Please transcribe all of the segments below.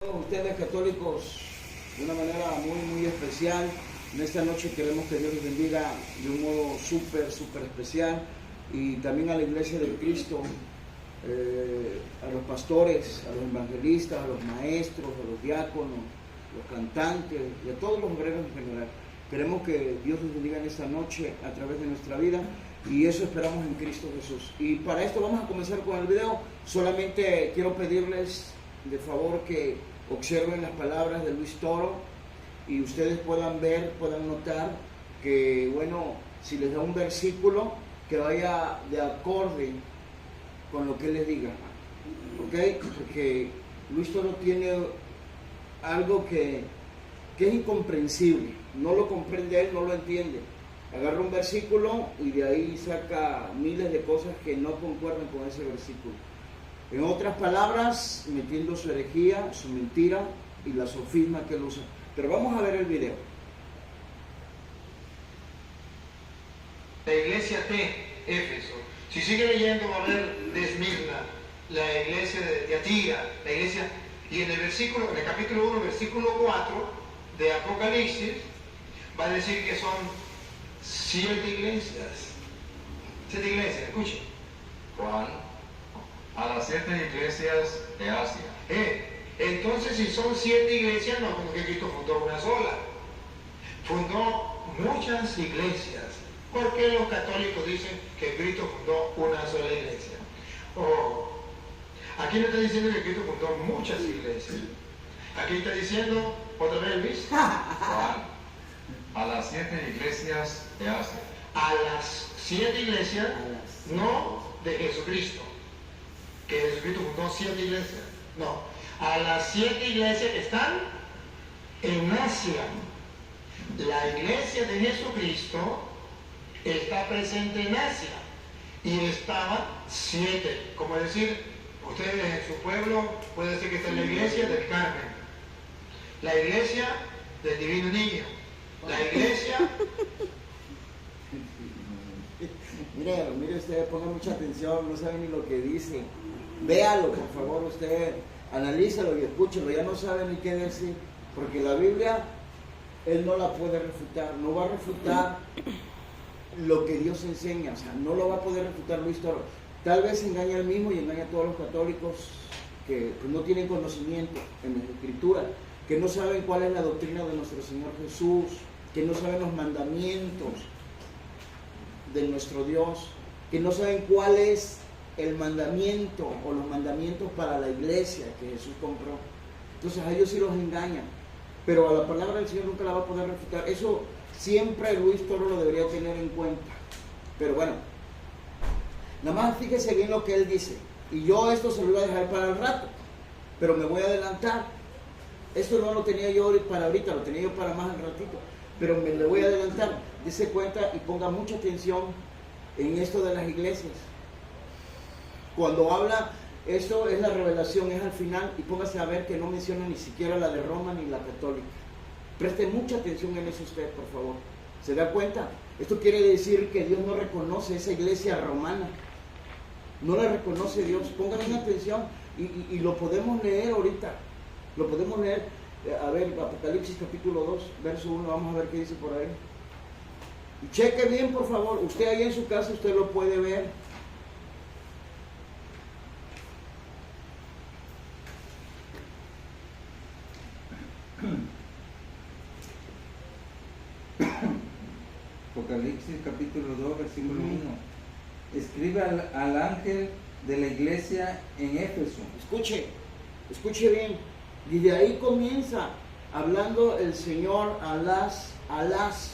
Ustedes católicos de una manera muy especial. En esta noche queremos que Dios les bendiga de un modo súper especial, y también a la Iglesia de Cristo, a los pastores, a los evangelistas, a los maestros, a los diáconos, los cantantes y a todos los obreros en general. Queremos que Dios les bendiga en esta noche a través de nuestra vida, y eso esperamos en Cristo Jesús. Y para esto vamos a comenzar con el video. Solamente quiero pedirles de favor que observen las palabras de Luis Toro y ustedes puedan ver, puedan notar que, bueno, si les da un versículo, que vaya de acorde con lo que él les diga, ¿ok? Porque Luis Toro tiene algo que es incomprensible, no lo comprende él, no lo entiende. Agarra un versículo y de ahí saca miles de cosas que no concuerdan con ese versículo. En otras palabras, metiendo su herejía, su mentira y la sofisma que él usa. Pero vamos a ver el video. La iglesia de Éfeso. Si sigue leyendo va a ver de Esmirna, la iglesia de Tiatira, la iglesia, y en el capítulo 1, versículo 4 de Apocalipsis, va a decir que son 7 iglesias. 7 iglesias, escuchen. Juan, a las 7 iglesias de Asia. Entonces, si son 7 iglesias, no como que Cristo fundó una sola. Fundó muchas iglesias. ¿Por qué los católicos dicen que Cristo fundó una sola iglesia? Aquí no está diciendo que Cristo fundó muchas iglesias. Aquí está diciendo, otra vez Luis, Juan, a las 7 iglesias de Asia. a las 7 iglesias, no de Jesucristo, que Jesucristo fundó 7 iglesias, no, a las 7 iglesias que están en Asia. La iglesia de Jesucristo está presente en Asia y estaban 7, como decir, ustedes en su pueblo puede decir que está en la iglesia del Carmen, la iglesia del Divino Niño, la iglesia. Mire usted, ponga mucha atención, no sabe ni lo que dice. Véalo, por favor, usted, analízalo y escúchelo. Ya no sabe ni qué decir, porque la Biblia, él no la puede refutar, no va a refutar lo que Dios enseña, o sea, no lo va a poder refutar Luis Toro. Tal vez engaña al mismo y engaña a todos los católicos que no tienen conocimiento en las Escrituras, que no saben cuál es la doctrina de nuestro Señor Jesús, que no saben los mandamientos de nuestro Dios, que no saben cuál es el mandamiento o los mandamientos para la iglesia que Jesús compró. Entonces a ellos sí los engañan, pero a la palabra del Señor nunca la va a poder refutar. Eso siempre Luis Toro lo debería tener en cuenta. Pero bueno, nada más fíjese bien lo que él dice, y yo esto se lo iba a dejar para el rato, pero me voy a adelantar. Esto no lo tenía yo para ahorita, lo tenía yo para más al ratito, pero me le voy a adelantar. Dese cuenta y ponga mucha atención en esto de las iglesias. Cuando habla, esto es la revelación, es al final, y póngase a ver que no menciona ni siquiera la de Roma ni la católica. Preste mucha atención en eso usted, por favor. ¿Se da cuenta? Esto quiere decir que Dios no reconoce esa iglesia romana. No la reconoce Dios. Pongan bien atención y lo podemos leer ahorita. Lo podemos leer. A ver, Apocalipsis capítulo 2, verso 1, vamos a ver qué dice por ahí. Y cheque bien, por favor. Usted ahí en su casa, usted lo puede ver. Apocalipsis capítulo 2, versículo 1. Escribe al ángel de la iglesia en Éfeso. Escuche bien. Y de ahí comienza hablando el Señor a las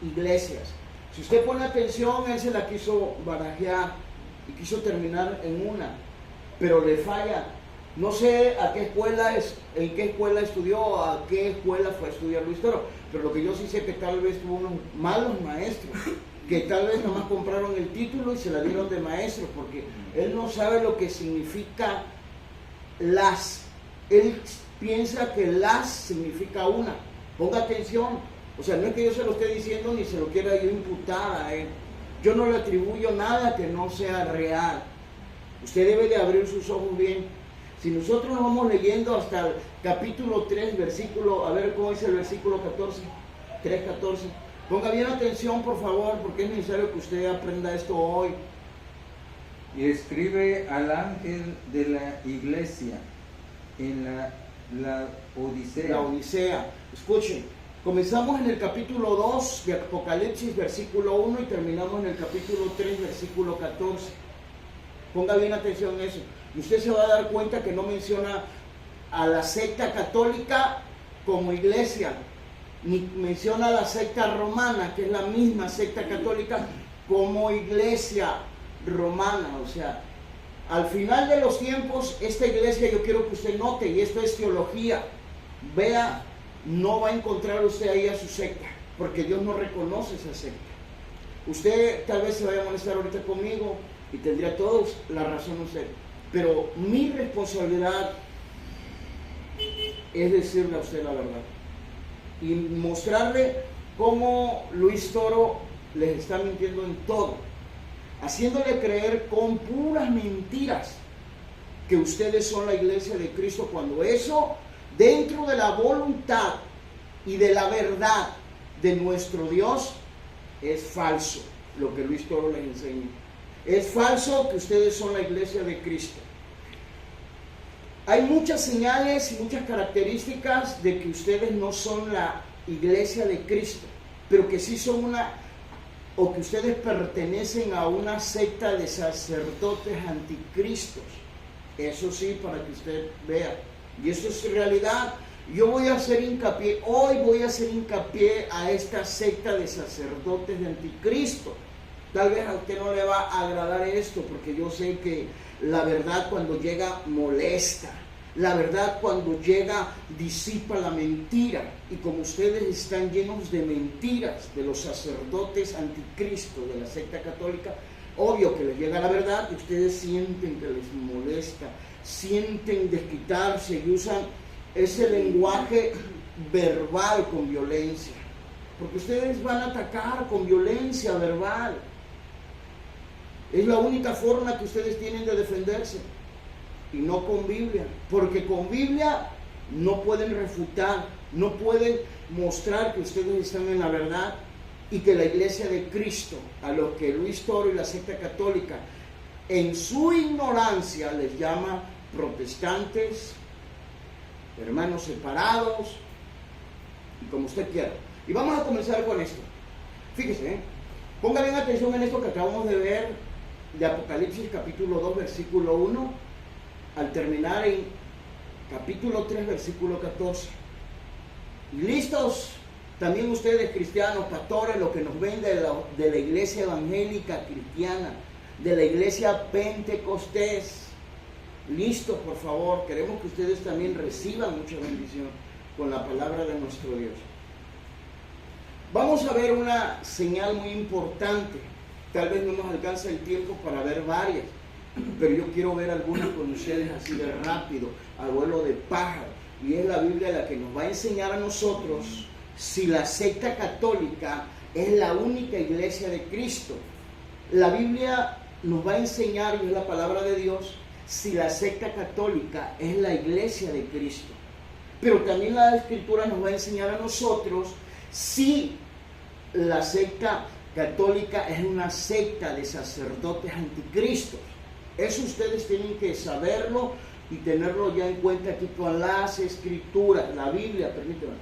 iglesias. Si usted pone atención, él se la quiso barajear y quiso terminar en una, pero le falla. No sé a qué escuela en qué escuela estudió, a qué escuela fue a estudiar Luis Toro, pero lo que yo sí sé que tal vez tuvo unos malos maestros, que tal vez nomás compraron el título y se la dieron de maestro, porque él no sabe lo que significa las. Él piensa que las significa una. Ponga atención. O sea, no es que yo se lo esté diciendo ni se lo quiera yo imputar a él. Yo no le atribuyo nada que no sea real. Usted debe de abrir sus ojos bien. Si nosotros nos vamos leyendo hasta el capítulo 3, versículo, a ver cómo dice el versículo 14, 3:14. Ponga bien atención, por favor, porque es necesario que usted aprenda esto hoy. Y escribe al ángel de la iglesia en la Odisea. La Odisea. Escuchen, comenzamos en el capítulo 2 de Apocalipsis, versículo 1, y terminamos en el capítulo 3, versículo 14. Ponga bien atención en eso. Y usted se va a dar cuenta que no menciona a la secta católica como iglesia, ni menciona a la secta romana, que es la misma secta católica, como iglesia romana. O sea, al final de los tiempos, esta iglesia, yo quiero que usted note, y esto es teología, vea, no va a encontrar usted ahí a su secta, porque Dios no reconoce esa secta. Usted tal vez se vaya a molestar ahorita conmigo, y tendría todos la razón usted, pero mi responsabilidad es decirle a usted la verdad y mostrarle cómo Luis Toro les está mintiendo en todo, haciéndole creer con puras mentiras que ustedes son la iglesia de Cristo, cuando eso, dentro de la voluntad y de la verdad de nuestro Dios, es falso lo que Luis Toro les enseña. Es falso que ustedes son la iglesia de Cristo. Hay muchas señales y muchas características de que ustedes no son la iglesia de Cristo, pero que sí son una, o que ustedes pertenecen a una secta de sacerdotes anticristos. Eso sí, para que usted vea. Y eso es realidad. Yo voy a hacer hincapié, hoy voy a hacer hincapié a esta secta de sacerdotes de anticristo. Tal vez a usted no le va a agradar esto, porque yo sé que la verdad cuando llega molesta. La verdad cuando llega disipa la mentira. Y como ustedes están llenos de mentiras de los sacerdotes anticristo de la secta católica, obvio que les llega la verdad y ustedes sienten que les molesta, sienten desquitarse y usan ese lenguaje verbal con violencia. Porque ustedes van a atacar con violencia verbal. Es la única forma que ustedes tienen de defenderse, y no con Biblia, porque con Biblia no pueden refutar, no pueden mostrar que ustedes están en la verdad y que la iglesia de Cristo, a los que Luis Toro y la secta católica en su ignorancia les llama protestantes, hermanos separados, y como usted quiera. Y vamos a comenzar con esto. Fíjese, ponga bien atención en esto que acabamos de ver de Apocalipsis capítulo 2 versículo 1 al terminar en capítulo 3 versículo 14. ¿Y listos? También ustedes cristianos, pastores, los que nos ven de la iglesia evangélica cristiana, de la iglesia pentecostés, listos por favor, queremos que ustedes también reciban mucha bendición con la palabra de nuestro Dios. Vamos a ver una señal muy importante. Tal vez no nos alcanza el tiempo para ver varias, pero yo quiero ver algunas con ustedes así de rápido, a vuelo de pájaro. Y es la Biblia la que nos va a enseñar a nosotros si la secta católica es la única iglesia de Cristo. La Biblia nos va a enseñar, y es la palabra de Dios, si la secta católica es la iglesia de Cristo. Pero también la Escritura nos va a enseñar a nosotros si la secta católica es una secta de sacerdotes anticristos. Eso ustedes tienen que saberlo y tenerlo ya en cuenta aquí con las Escrituras. La Biblia, permítanme,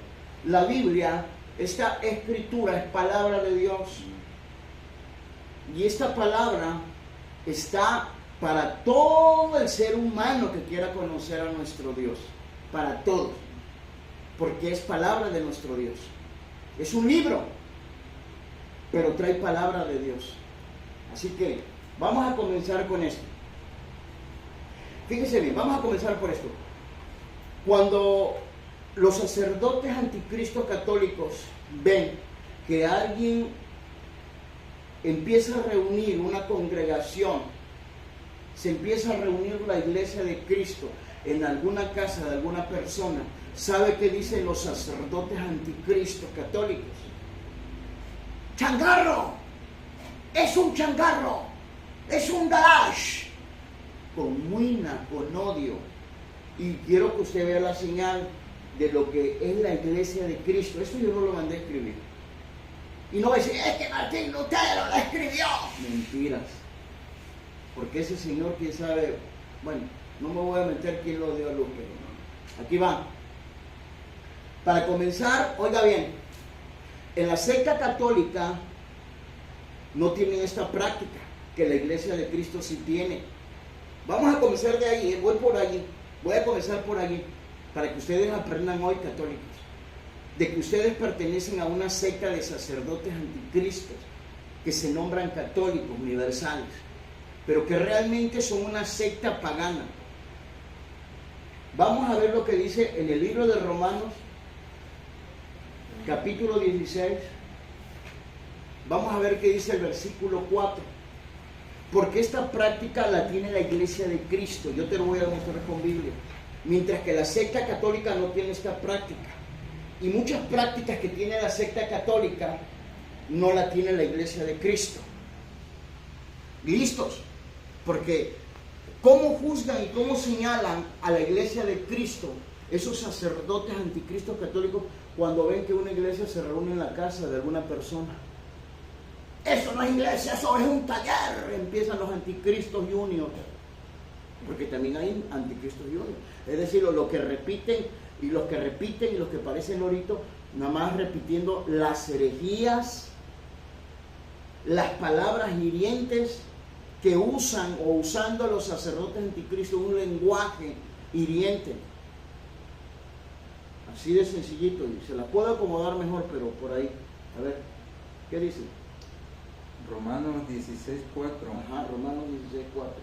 la Biblia, esta Escritura es palabra de Dios, y esta palabra está para todo el ser humano que quiera conocer a nuestro Dios, para todos, porque es palabra de nuestro Dios. Es un libro, pero trae palabra de Dios. Así que vamos a comenzar con esto. Fíjense bien, vamos a comenzar por esto. Cuando los sacerdotes anticristos católicos ven que alguien empieza a reunir una congregación, se empieza a reunir la iglesia de Cristo en alguna casa de alguna persona, ¿sabe qué dicen los sacerdotes anticristos católicos? ¡Changarro! ¡Es un changarro! ¡Es un garage! Con muina, con odio. Y quiero que usted vea la señal de lo que es la iglesia de Cristo. Esto yo no lo mandé a escribir. Y no va a decir, es que Martín Lutero lo escribió. Mentiras. Porque ese señor, quién sabe, bueno, no me voy a meter quién lo dio a Lutero. Aquí va. Para comenzar, oiga bien, en la secta católica no tienen esta práctica, que la iglesia de Cristo sí tiene. Vamos a comenzar de ahí, voy por allí, voy a comenzar por allí, para que ustedes aprendan hoy, católicos, de que ustedes pertenecen a una secta de sacerdotes anticristos, que se nombran católicos universales, pero que realmente son una secta pagana. Vamos a ver lo que dice en el libro de Romanos, capítulo 16. Vamos a ver qué dice el versículo 4. Porque esta práctica la tiene la iglesia de Cristo. Yo te lo voy a demostrar con Biblia. Mientras que la secta católica no tiene esta práctica. Y muchas prácticas que tiene la secta católica no la tiene la iglesia de Cristo. ¿Listos? Porque ¿cómo juzgan y cómo señalan a la iglesia de Cristo esos sacerdotes anticristos católicos cuando ven que una iglesia se reúne en la casa de alguna persona? Eso no es iglesia, eso es un taller. Empiezan los anticristos juniors. Porque también hay anticristos juniors. Es decir, los que repiten y los que repiten y los que parecen loritos, nada más repitiendo las herejías, las palabras hirientes que usan o usando los sacerdotes anticristos, un lenguaje hiriente. Así de sencillito, y se la puedo acomodar mejor, pero por ahí. A ver, ¿qué dice? Romanos 16:4. Ajá, Romanos 16:4.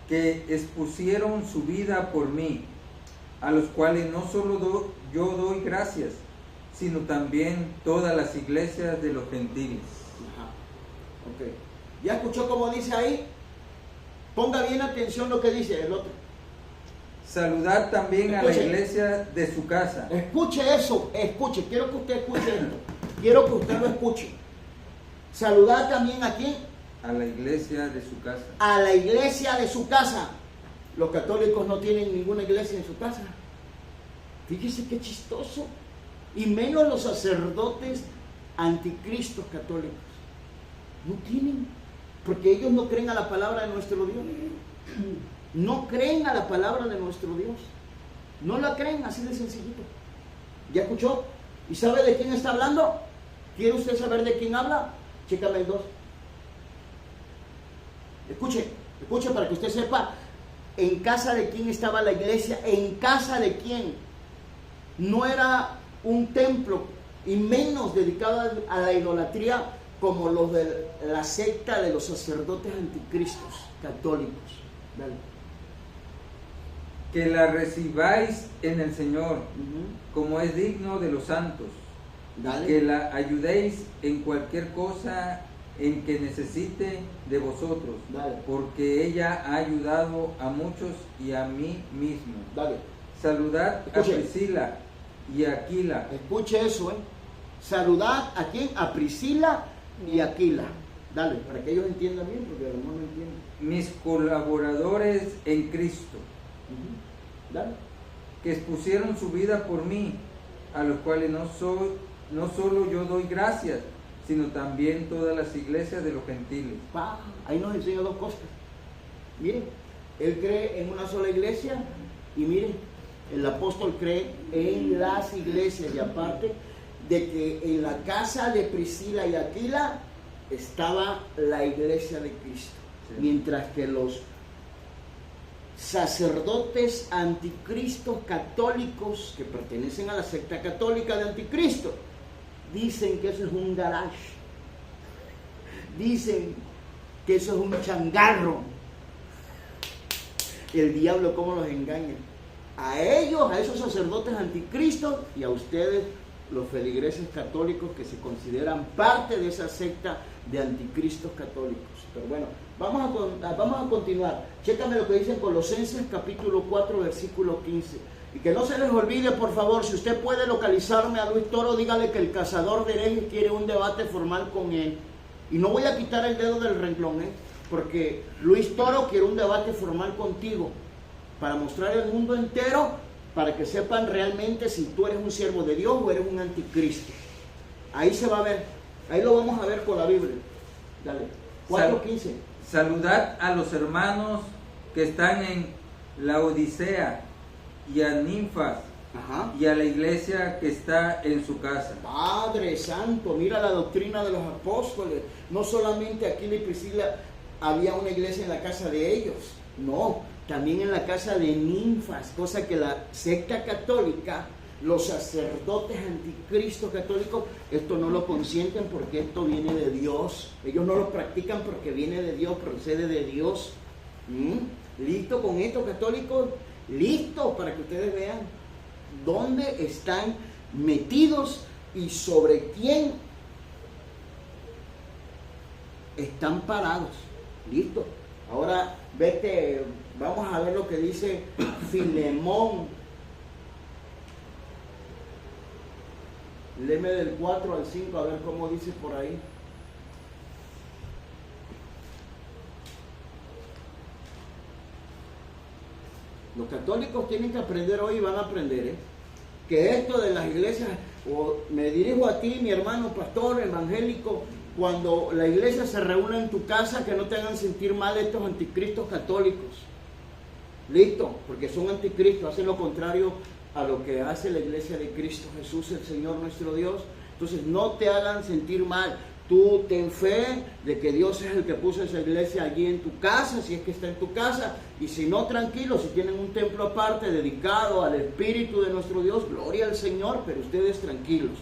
Que expusieron su vida por mí, a los cuales no solo yo doy gracias, sino también todas las iglesias de los gentiles. Ajá, ok. ¿Ya escuchó cómo dice ahí? Ponga bien atención lo que dice el otro. Saludad también Escuche. a la iglesia de su casa. Escuche eso, escuche. Quiero que usted escuche esto. Quiero que usted lo escuche. Saludad también a quién. A la iglesia de su casa. A la iglesia de su casa. Los católicos no tienen ninguna iglesia en su casa. Fíjese qué chistoso. Y menos los sacerdotes anticristos católicos. No tienen. Porque ellos no creen a la palabra de nuestro Dios. No creen a la palabra de nuestro Dios. No la creen, así de sencillito. ¿Ya escuchó? ¿Y sabe de quién está hablando? ¿Quiere usted saber de quién habla? Chécame el 2. Escuche, escuche para que usted sepa en casa de quién estaba la iglesia, en casa de quién. No era un templo y menos dedicado a la idolatría como los de la secta de los sacerdotes anticristos católicos. Dale. Que la recibáis en el Señor, como es digno de los santos. Dale. Que la ayudéis en cualquier cosa en que necesite de vosotros. Dale. Porque ella ha ayudado a muchos y a mí mismo. Dale. Saludad Escuche. a Priscila y a Aquila. Escuche eso, Saludad a quién, a Priscila y Aquila. Dale, para que ellos entiendan bien, porque a lo mejor no entienden. Mis colaboradores en Cristo, Dale. que expusieron su vida por mí, a los cuales no solo yo doy gracias, sino también todas las iglesias de los gentiles. Ahí nos enseña dos cosas. Miren, él cree en una sola iglesia y miren, el apóstol cree en las iglesias, y aparte de que en la casa de Priscila y Aquila estaba la iglesia de Cristo, sí. Mientras que los sacerdotes anticristos católicos que pertenecen a la secta católica de anticristo dicen que eso es un garage, dicen que eso es un changarro. El diablo cómo los engaña a ellos, a esos sacerdotes anticristos, y a ustedes, los feligreses católicos que se consideran parte de esa secta de anticristos católicos. Pero bueno, vamos a continuar. Chécame lo que dice en Colosenses capítulo 4 versículo 15. Y que no se les olvide, por favor, si usted puede localizarme a Luis Toro, dígale que el cazador de herejes quiere un debate formal con él. Y no voy a quitar el dedo del renglón, porque Luis Toro quiere un debate formal contigo. para mostrar al mundo entero, para que sepan realmente si tú eres un siervo de Dios o eres un anticristo. Ahí se va a ver, ahí lo vamos a ver con la Biblia. Dale, 4:15. Saludad a los hermanos que están en la Odisea y a Ninfas, Ajá. y a la iglesia que está en su casa. Padre Santo, mira la doctrina de los apóstoles. No solamente Aquila y Priscila había una iglesia en la casa de ellos, no, también en la casa de Ninfas, cosa que la secta católica, los sacerdotes anticristos católicos, esto no lo consienten porque esto viene de Dios. Ellos no lo practican porque viene de Dios, procede de Dios. ¿Listo con esto, católicos? Listo para que ustedes vean dónde están metidos y sobre quién están parados. Listo. Ahora vete, vamos a ver lo que dice Filemón. Léeme del 4 al 5 a ver cómo dice por ahí. Los católicos tienen que aprender hoy y van a aprender, que esto de las iglesias, o me dirijo a ti, mi hermano pastor evangélico, cuando la iglesia se reúne en tu casa, que no te hagan sentir mal estos anticristos católicos. Listo, porque son anticristos, hacen lo contrario a lo que hace la iglesia de Cristo Jesús, el Señor nuestro Dios. Entonces no te hagan sentir mal. Tú ten fe de que Dios es el que puso esa iglesia allí en tu casa, si es que está en tu casa, y si no, tranquilo, si tienen un templo aparte dedicado al Espíritu de nuestro Dios, gloria al Señor, pero ustedes tranquilos,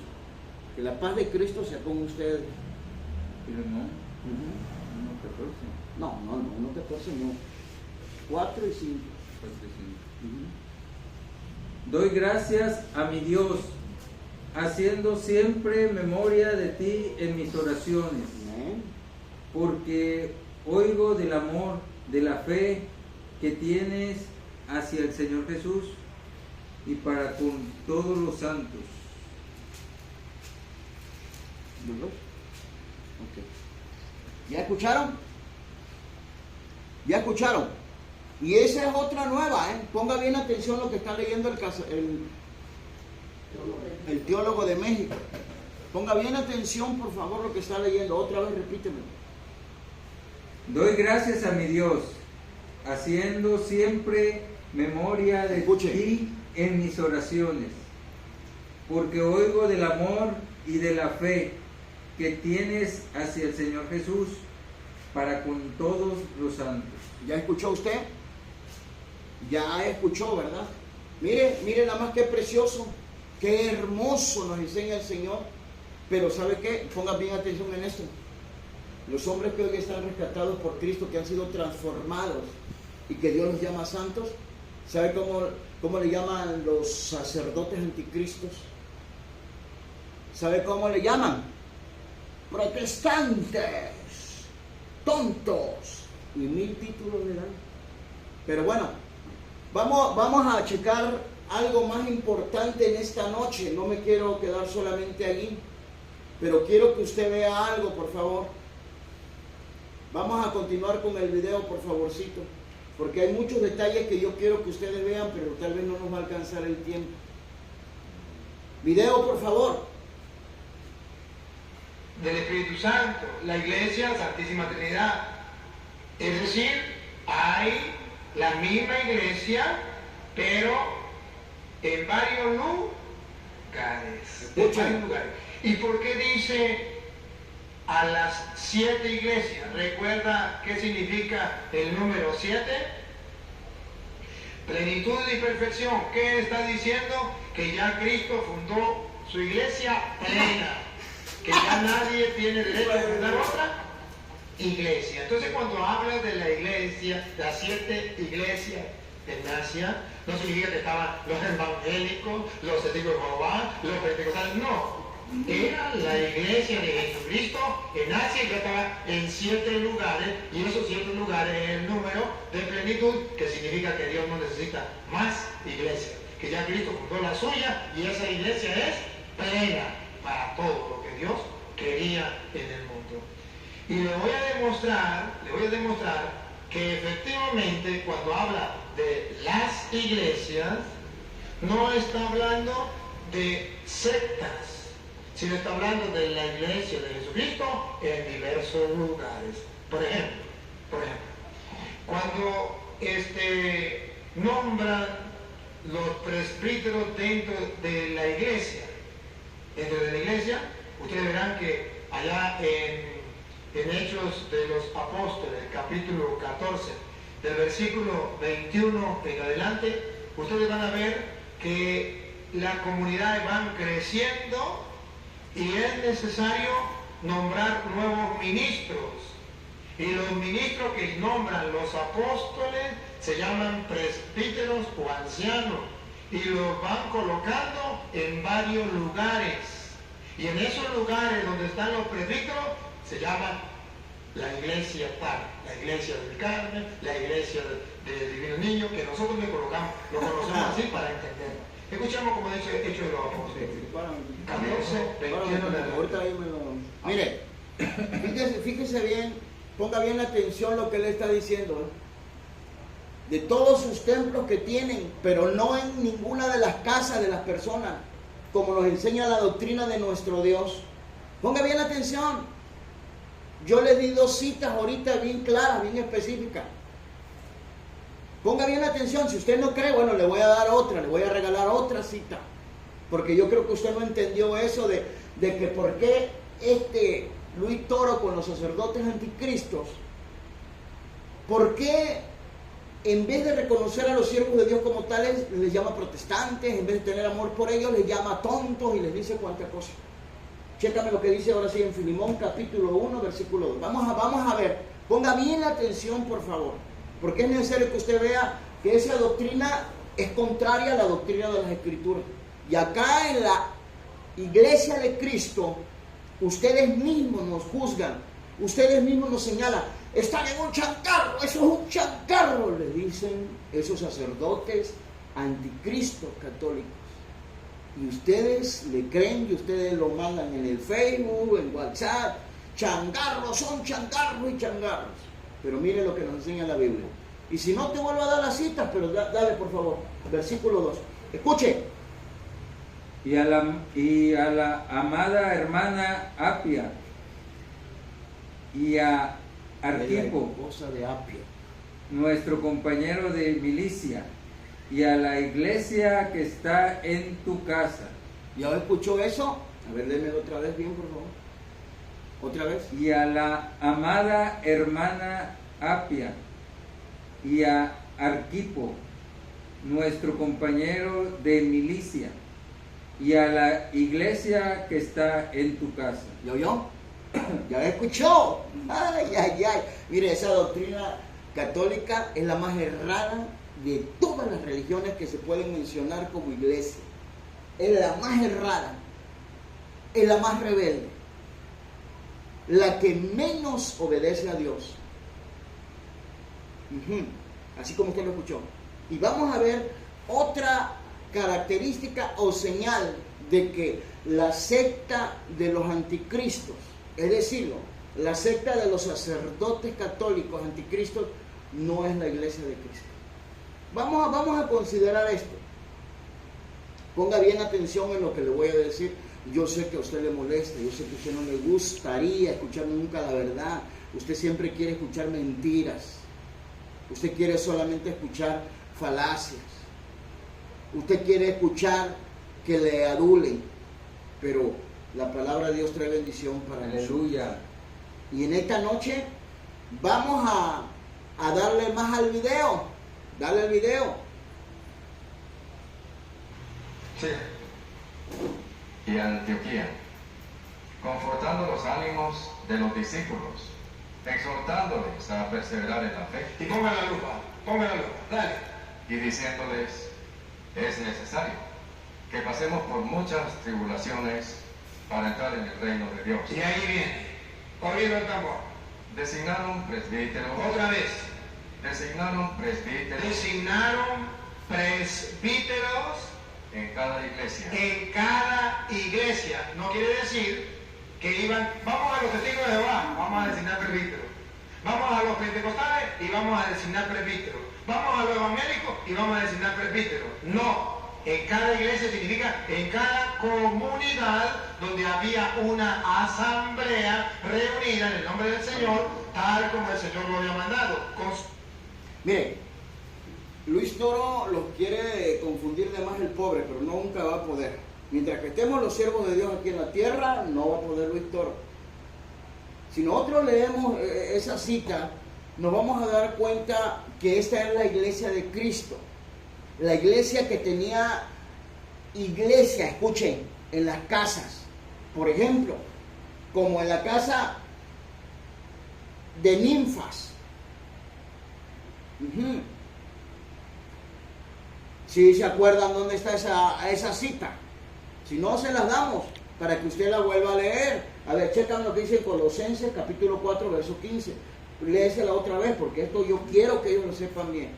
que la paz de Cristo sea con ustedes. Filemón, No, 14 no, 4 y 5. Doy gracias a mi Dios, haciendo siempre memoria de ti en mis oraciones, Amén. porque oigo del amor, de la fe que tienes hacia el Señor Jesús y para con todos los santos. Okay. ¿Ya escucharon? ¿Ya escucharon? Y esa es otra nueva, ¿eh? Ponga bien atención lo que está leyendo el teólogo de México. Ponga bien atención, por favor, lo que está leyendo. Otra vez, repíteme. Doy gracias a mi Dios, haciendo siempre memoria de ti en mis oraciones, porque oigo del amor y de la fe que tienes hacia el Señor Jesús para con todos los santos. ¿Ya escuchó usted? Ya escuchó, ¿verdad? Mire nada más qué precioso, qué hermoso nos enseña el Señor. Pero ¿sabe qué? Ponga bien atención en esto. Los hombres que hoy están rescatados por Cristo, que han sido transformados y que Dios los llama santos, ¿sabe cómo le llaman los sacerdotes anticristos? ¿Sabe cómo le llaman? Protestantes, tontos, y 1000 títulos le dan. Pero bueno, vamos a checar algo más importante en esta noche. No me quiero quedar solamente allí, pero quiero que usted vea algo, por favor. Vamos a continuar con el video, por favorcito, porque hay muchos detalles que yo quiero que ustedes vean, pero tal vez no nos va a alcanzar el tiempo. Video, por favor. Del Espíritu Santo, la Iglesia Santísima Trinidad. Es decir, hay la misma iglesia, pero en varios lugares. ¿Y por qué dice a las 7 iglesias? ¿Recuerda qué significa el número 7? Plenitud y perfección. ¿Qué está diciendo? Que ya Cristo fundó su iglesia plena, que ya nadie tiene derecho a fundar otra iglesia. Entonces, cuando habla de la iglesia, de las 7 iglesias en Asia, no significa que estaban los evangélicos, los testigos de Jehová, los pentecostales, no. Era la iglesia de Jesucristo en Asia, que estaba en 7 lugares, y esos 7 lugares es el número de plenitud, que significa que Dios no necesita más iglesia, que ya Cristo fundó la suya, y esa iglesia es plena para todo lo que Dios quería en el mundo. Y le voy a demostrar que efectivamente cuando habla de las iglesias, no está hablando de sectas, sino está hablando de la iglesia de Jesucristo en diversos lugares. Por ejemplo, cuando nombran los presbíteros dentro de la iglesia, ustedes verán que allá en Hechos de los Apóstoles, capítulo 14, del versículo 21 en adelante, ustedes van a ver que las comunidades van creciendo y es necesario nombrar nuevos ministros. Y los ministros que nombran los apóstoles se llaman presbíteros o ancianos y los van colocando en varios lugares. Y en esos lugares donde están los presbíteros se llama la iglesia tal, la iglesia del Carmen, la iglesia del Divino Niño, que nosotros lo conocemos así para entenderlo. Escuchamos como dice Hechos de los Apóstoles. 14, 21. Mire, fíjese bien, ponga bien atención lo que él está diciendo. De todos sus templos que tienen, pero no en ninguna de las casas de las personas, como nos enseña la doctrina de nuestro Dios. Ponga bien atención. Yo le di 2 citas ahorita bien claras, bien específicas. Ponga bien atención. Si usted no cree, bueno, le voy a dar otra, le voy a regalar otra cita. Porque yo creo que usted no entendió eso de que por qué Luis Toro con los sacerdotes anticristos, ¿por qué en vez de reconocer a los siervos de Dios como tales, les llama protestantes? En vez de tener amor por ellos, les llama tontos y les dice cuánta cosa. Chécame lo que dice ahora sí en Filemón capítulo 1, versículo 2. Vamos a ver, ponga bien atención por favor, porque es necesario que usted vea que esa doctrina es contraria a la doctrina de las Escrituras. Y acá en la iglesia de Cristo, ustedes mismos nos juzgan, ustedes mismos nos señalan, están en un chancarro, eso es un chancarro, le dicen esos sacerdotes anticristos católicos. Y ustedes le creen y ustedes lo mandan en el Facebook, en WhatsApp, changarros, son changarros y changarros. Pero miren lo que nos enseña la Biblia. Y si no te vuelvo a dar las citas, pero dale por favor, versículo 2. Escuche. Y a la amada hermana Apia y a Arquipo, de Apia, nuestro compañero de milicia, y a la iglesia que está en tu casa. ¿Ya escuchó eso? A ver, léeme otra vez bien, por favor. Otra vez. Y a la amada hermana Apia y a Arquipo, nuestro compañero de milicia, y a la iglesia que está en tu casa. ¿Ya oyó? ¿Ya escuchó? Ay, ay, ay. Mire, esa doctrina católica es la más errada de todas las religiones que se pueden mencionar como iglesia. Es la más errada, es la más rebelde, la que menos obedece a Dios. Así como usted lo escuchó. Y vamos a ver otra característica o señal de que la secta de los anticristos, es decir, la secta de los sacerdotes católicos anticristos, no es la iglesia de Cristo. Vamos a considerar esto. Ponga bien atención en lo que le voy a decir. Yo sé que a usted le molesta, yo sé que a usted no le gustaría escuchar nunca la verdad. Usted siempre quiere escuchar mentiras. Usted quiere solamente escuchar falacias. Usted quiere escuchar que le adulen. Pero la palabra de Dios trae bendición para nosotros. Aleluya. Y en esta noche vamos a darle más al video. Dale el video. Sí. Y Antioquía, confortando los ánimos de los discípulos, exhortándoles a perseverar en la fe. Y ponga la lupa, dale. Y diciéndoles, es necesario que pasemos por muchas tribulaciones para entrar en el reino de Dios. Y ahí viene, oído el tambor. Designaron presbíteros. Otra vez. Designaron presbíteros. Designaron presbíteros en cada iglesia. En cada iglesia. No quiere decir que iban, vamos a los testigos de Jehová, vamos a designar presbíteros. Vamos a los pentecostales y vamos a designar presbíteros. vamos a lo evangélico y vamos a designar presbítero. No, en cada iglesia significa en cada comunidad donde había una asamblea reunida en el nombre del Señor, tal como el Señor lo había mandado. Miren, Luis Toro los quiere confundir de más el pobre, pero nunca va a poder. Mientras que estemos los siervos de Dios aquí en la tierra, no va a poder Luis Toro. Si nosotros leemos esa cita, nos vamos a dar cuenta que esta es la iglesia de Cristo. La iglesia que tenía iglesia, escuchen, en las casas. Por ejemplo, como en la casa de ninfas. Si se acuerdan dónde está esa cita. Si no, se las damos para que usted la vuelva a leer. A ver, checan lo que dice Colosenses capítulo 4, verso 15. Léesela otra vez porque esto yo quiero que ellos lo sepan bien.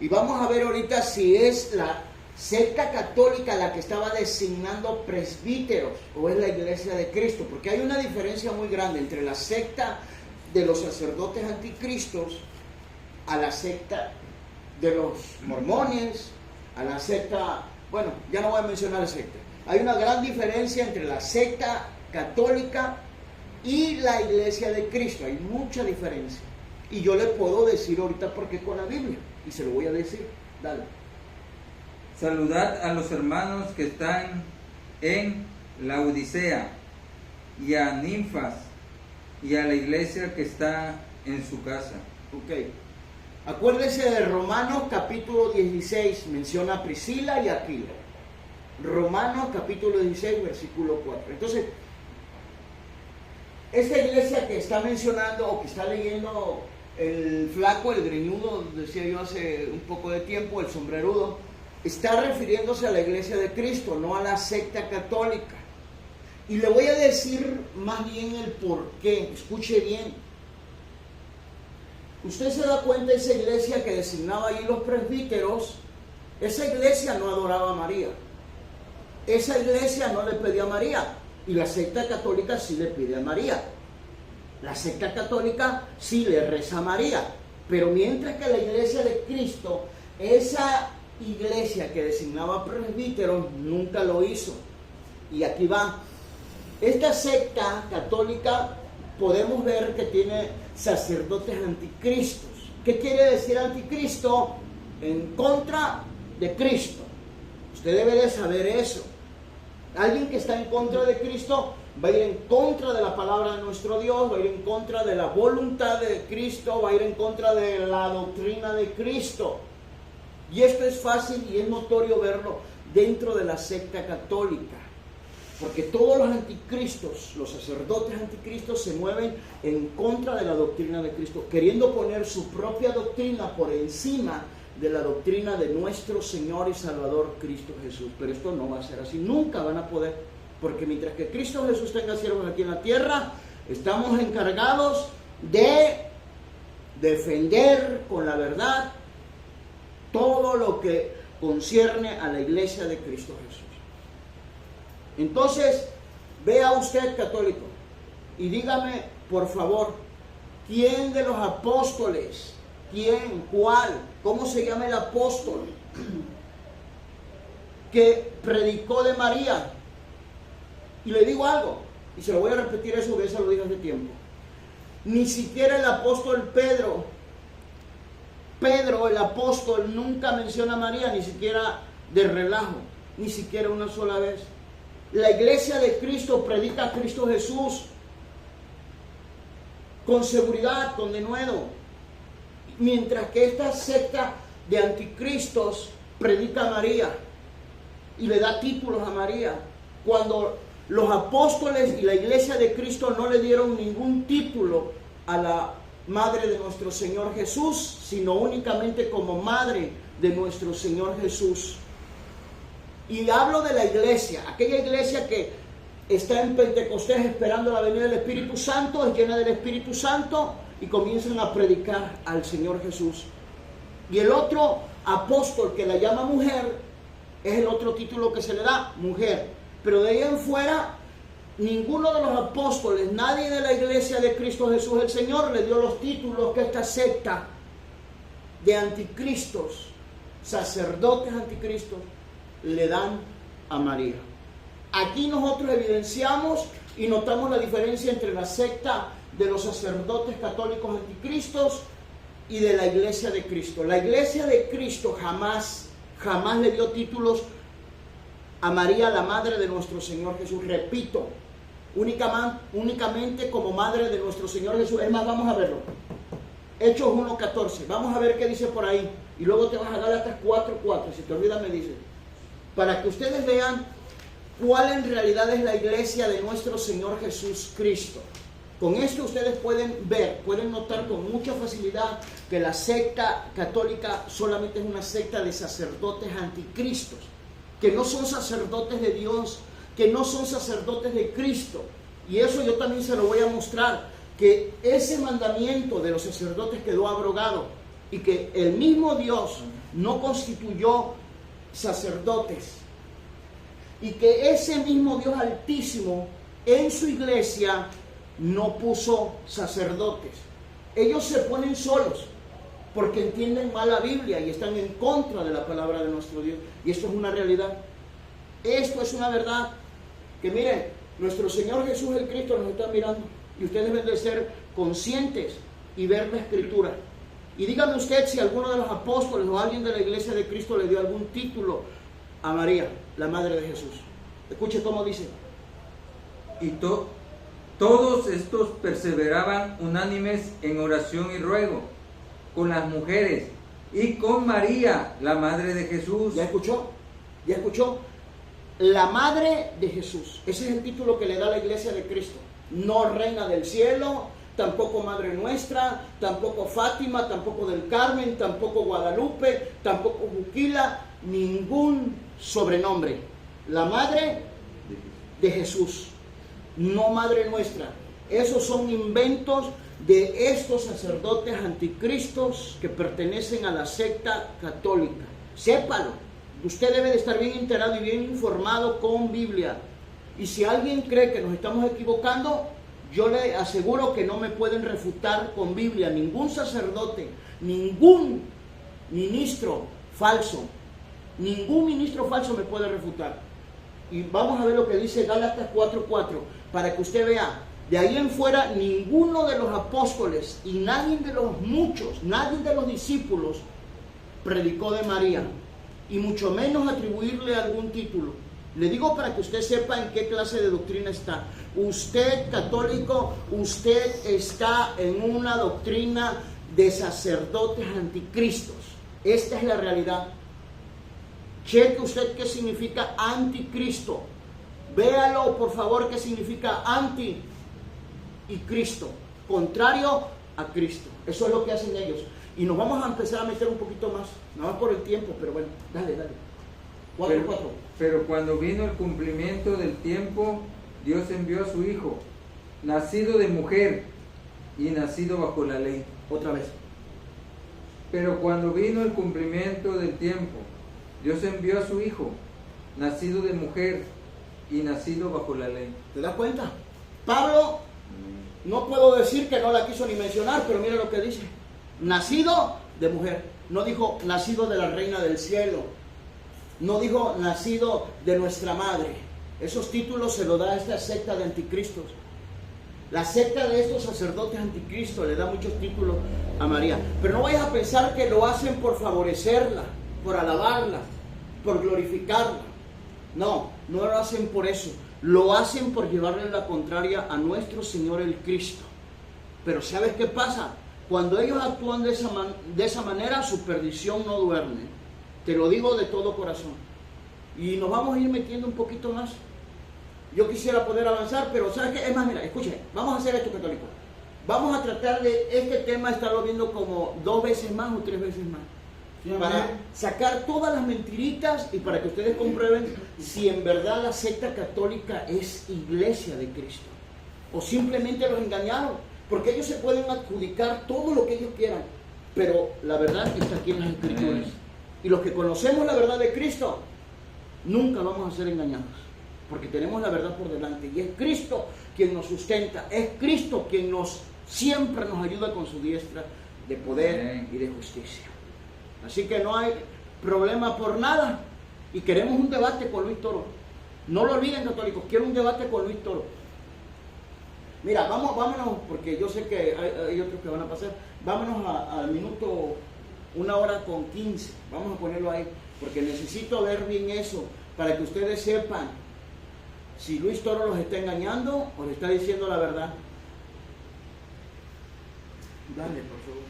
Y vamos a ver ahorita si es la secta católica la que estaba designando presbíteros o es la iglesia de Cristo. Porque hay una diferencia muy grande entre la secta de los sacerdotes anticristos a la secta de los mormones, a la secta, bueno, ya no voy a mencionar la secta. Hay una gran diferencia entre la secta católica y la iglesia de Cristo. Hay mucha diferencia. Y yo le puedo decir ahorita por qué con la Biblia. Y se lo voy a decir. Dale. Saludad a los hermanos que están en la Odisea y a Ninfas y a la iglesia que está en su casa. Ok. Acuérdese de Romanos capítulo 16. Menciona a Priscila y Aquila. Romanos capítulo 16, versículo 4. Entonces, esta iglesia que está mencionando o que está leyendo el flaco, el greñudo, decía yo hace un poco de tiempo, el sombrerudo, está refiriéndose a la iglesia de Cristo, no a la secta católica. Y le voy a decir más bien el por qué. Escuche bien. Usted se da cuenta de esa iglesia que designaba allí los presbíteros. Esa iglesia no adoraba a María. Esa iglesia no le pedía a María. Y la secta católica sí le pide a María. La secta católica sí le reza a María. Pero mientras que la iglesia de Cristo, esa iglesia que designaba presbíteros, nunca lo hizo. Y aquí va. Esta secta católica podemos ver que tiene sacerdotes anticristos. ¿Qué quiere decir anticristo? En contra de Cristo. Usted debe de saber eso. Alguien que está en contra de Cristo va a ir en contra de la palabra de nuestro Dios, va a ir en contra de la voluntad de Cristo, va a ir en contra de la doctrina de Cristo. Y esto es fácil y es notorio verlo dentro de la secta católica. Porque todos los anticristos, los sacerdotes anticristos se mueven en contra de la doctrina de Cristo, queriendo poner su propia doctrina por encima de la doctrina de nuestro Señor y Salvador Cristo Jesús. Pero esto no va a ser así, nunca van a poder, porque mientras que Cristo Jesús tenga siervos aquí en la tierra, estamos encargados de defender con la verdad todo lo que concierne a la iglesia de Cristo Jesús. Entonces, vea usted, católico, y dígame, por favor, ¿quién de los apóstoles, quién, cuál, cómo se llama el apóstol que predicó de María? Y le digo algo, y se lo voy a repetir eso, que ya se lo dije hace tiempo. Ni siquiera el apóstol Pedro, el apóstol, nunca menciona a María, ni siquiera de relajo, ni siquiera una sola vez. La iglesia de Cristo predica a Cristo Jesús con seguridad, con denuedo. Mientras que esta secta de anticristos predica a María y le da títulos a María. Cuando los apóstoles y la iglesia de Cristo no le dieron ningún título a la madre de nuestro Señor Jesús, sino únicamente como madre de nuestro Señor Jesús. Y hablo de la iglesia, aquella iglesia que está en Pentecostés esperando la venida del Espíritu Santo, es llena del Espíritu Santo y comienzan a predicar al Señor Jesús. Y el otro apóstol que la llama mujer, es el otro título que se le da, mujer. Pero de ahí en fuera, ninguno de los apóstoles, nadie de la iglesia de Cristo Jesús el Señor le dio los títulos que esta secta de anticristos, sacerdotes anticristos, le dan a María. Aquí nosotros evidenciamos y notamos la diferencia entre la secta de los sacerdotes católicos anticristos y de la iglesia de Cristo. La iglesia de Cristo jamás le dio títulos a María, la madre de nuestro Señor Jesús. Repito, únicamente como madre de nuestro Señor Jesús. Es más, vamos a verlo. Hechos 1:14. Vamos a ver qué dice por ahí. Y luego te vas a Gálatas 4:4. Si te olvidas me dices. Para que ustedes vean cuál en realidad es la iglesia de nuestro Señor Jesús Cristo. Con esto ustedes pueden ver, pueden notar con mucha facilidad que la secta católica solamente es una secta de sacerdotes anticristos, que no son sacerdotes de Dios, que no son sacerdotes de Cristo. Y eso yo también se lo voy a mostrar, que ese mandamiento de los sacerdotes quedó abrogado y que el mismo Dios no constituyó sacerdotes, y que ese mismo Dios Altísimo en su iglesia no puso sacerdotes. Ellos se ponen solos porque entienden mal la Biblia y están en contra de la palabra de nuestro Dios. Y esto es una realidad. Esto es una verdad. Que miren, nuestro Señor Jesús el Cristo nos está mirando y ustedes deben de ser conscientes y ver la Escritura. Y dígame usted si alguno de los apóstoles o alguien de la iglesia de Cristo le dio algún título a María, la madre de Jesús. Escuche cómo dice. Y todos estos perseveraban unánimes en oración y ruego con las mujeres y con María, la madre de Jesús. ¿Ya escuchó? ¿Ya escuchó? La madre de Jesús. Ese es el título que le da la iglesia de Cristo. No reina del cielo, tampoco madre nuestra, tampoco Fátima, tampoco del Carmen, tampoco Guadalupe, tampoco Juquila, ningún sobrenombre. La madre de Jesús. No madre nuestra. Esos son inventos de estos sacerdotes anticristos que pertenecen a la secta católica. Sépalo. Usted debe de estar bien enterado y bien informado con Biblia. Y si alguien cree que nos estamos equivocando, yo le aseguro que no me pueden refutar con Biblia. Ningún sacerdote, ningún ministro falso, ningún ministro falso me puede refutar. Y vamos a ver lo que dice Gálatas 4:4, para que usted vea. De ahí en fuera, ninguno de los apóstoles y nadie de los muchos, nadie de los discípulos predicó de María, y mucho menos atribuirle algún título. Le digo para que usted sepa en qué clase de doctrina está. Usted, católico, usted está en una doctrina de sacerdotes anticristos. Esta es la realidad. Cheque usted qué significa anticristo. Véalo, por favor, qué significa anti y Cristo. Contrario a Cristo. Eso es lo que hacen ellos. Y nos vamos a empezar a meter un poquito más. Nada más por el tiempo, pero bueno, dale. 4:4. Pero cuando vino el cumplimiento del tiempo, Dios envió a su Hijo, nacido de mujer y nacido bajo la ley. Otra vez. Pero cuando vino el cumplimiento del tiempo, Dios envió a su Hijo, nacido de mujer y nacido bajo la ley. ¿Te das cuenta? Pablo, no puedo decir que no la quiso ni mencionar, pero mira lo que dice. Nacido de mujer. No dijo nacido de la reina del cielo. No dijo nacido de nuestra madre. Esos títulos se los da a esta secta de anticristos. La secta de estos sacerdotes anticristos le da muchos títulos a María. Pero no vayas a pensar que lo hacen por favorecerla, por alabarla, por glorificarla. No lo hacen por eso. Lo hacen por llevarle la contraria a nuestro Señor el Cristo. Pero ¿sabes qué pasa? Cuando ellos actúan de esa manera, su perdición no duerme. Te lo digo de todo corazón. Y nos vamos a ir metiendo un poquito más. Yo quisiera poder avanzar, pero ¿sabes qué? Es más, mira, escuchen, vamos a hacer esto, católico. Vamos a tratar de este tema estarlo viendo como 2 veces más o 3 veces más. Para sacar todas las mentiritas y para que ustedes comprueben si en verdad la secta católica es iglesia de Cristo. O simplemente los engañaron. Porque ellos se pueden adjudicar todo lo que ellos quieran. Pero la verdad está aquí en las Escrituras. Y los que conocemos la verdad de Cristo, nunca vamos a ser engañados. Porque tenemos la verdad por delante. Y es Cristo quien nos sustenta. Es Cristo quien siempre nos ayuda con su diestra de poder y de justicia. Así que no hay problema por nada. Y queremos un debate con Luis Toro. No lo olviden, católicos, quiero un debate con Luis Toro. Mira, vámonos, porque yo sé que hay otros que van a pasar. Vámonos al minuto 1:15. Vamos a ponerlo ahí, porque necesito ver bien eso, para que ustedes sepan si Luis Toro los está engañando o les está diciendo la verdad. Dale, por favor.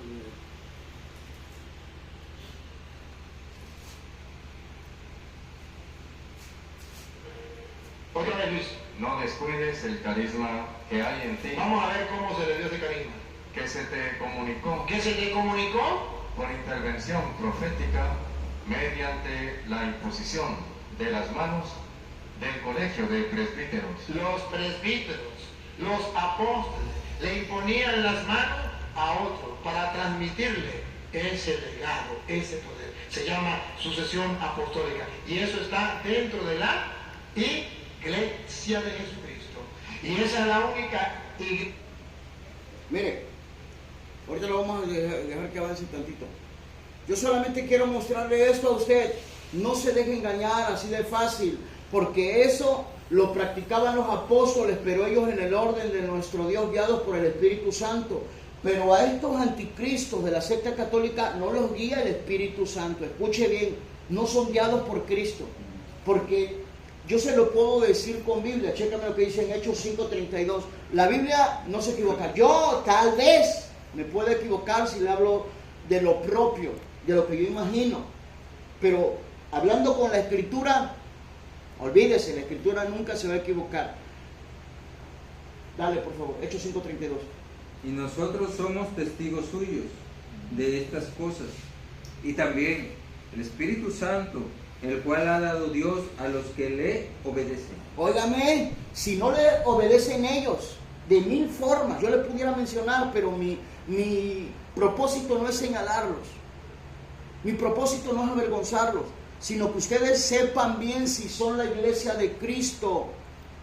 Otra vez, Luis. No descuides el carisma que hay en ti, Vamos a ver cómo se le dio ese carisma. que se te comunicó ¿Qué se le comunicó? por intervención profética mediante la imposición de las manos del colegio de presbíteros. Los presbíteros, los apóstoles, le imponían las manos a otro para transmitirle ese legado, ese poder. Se llama sucesión apostólica. Y eso está dentro de la Iglesia de Jesucristo. Y esa es la única iglesia. Mire, ahorita lo vamos a dejar que avance tantito. Yo solamente quiero mostrarle esto a usted. No se deje engañar así de fácil, porque eso lo practicaban los apóstoles, pero ellos en el orden de nuestro Dios, guiados por el Espíritu Santo. Pero a estos anticristos de la secta católica no los guía el Espíritu Santo. Escuche bien, no son guiados por Cristo, porque yo se lo puedo decir con Biblia. Chécame lo que dice en Hechos 5:32. La Biblia no se equivoca. Yo tal vez me puedo equivocar si le hablo de lo propio, de lo que yo imagino. Pero hablando con la Escritura, olvídese, la Escritura nunca se va a equivocar. Dale, por favor, Hechos 5:32. Y nosotros somos testigos suyos de estas cosas. Y también el Espíritu Santo, el cual ha dado Dios a los que le obedecen. Óigame, si no le obedecen ellos, de 1000 formas, yo le pudiera mencionar, pero mi propósito no es señalarlos. Mi propósito no es avergonzarlos, sino que ustedes sepan bien si son la iglesia de Cristo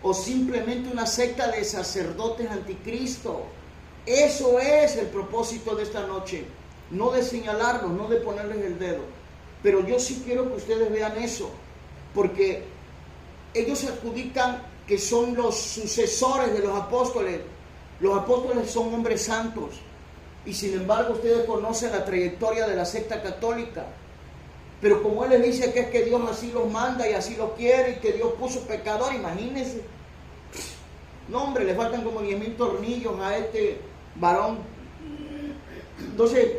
o simplemente una secta de sacerdotes anticristo. Eso es el propósito de esta noche, no de señalarlos, no de ponerles el dedo. Pero yo sí quiero que ustedes vean eso, porque ellos se adjudican que son los sucesores de los apóstoles. Los apóstoles son hombres santos, y sin embargo ustedes conocen la trayectoria de la secta católica. Pero como él les dice que es que Dios así los manda y así los quiere, y que Dios puso pecador, imagínense. No, hombre, le faltan como 10,000 tornillos a este varón. Entonces,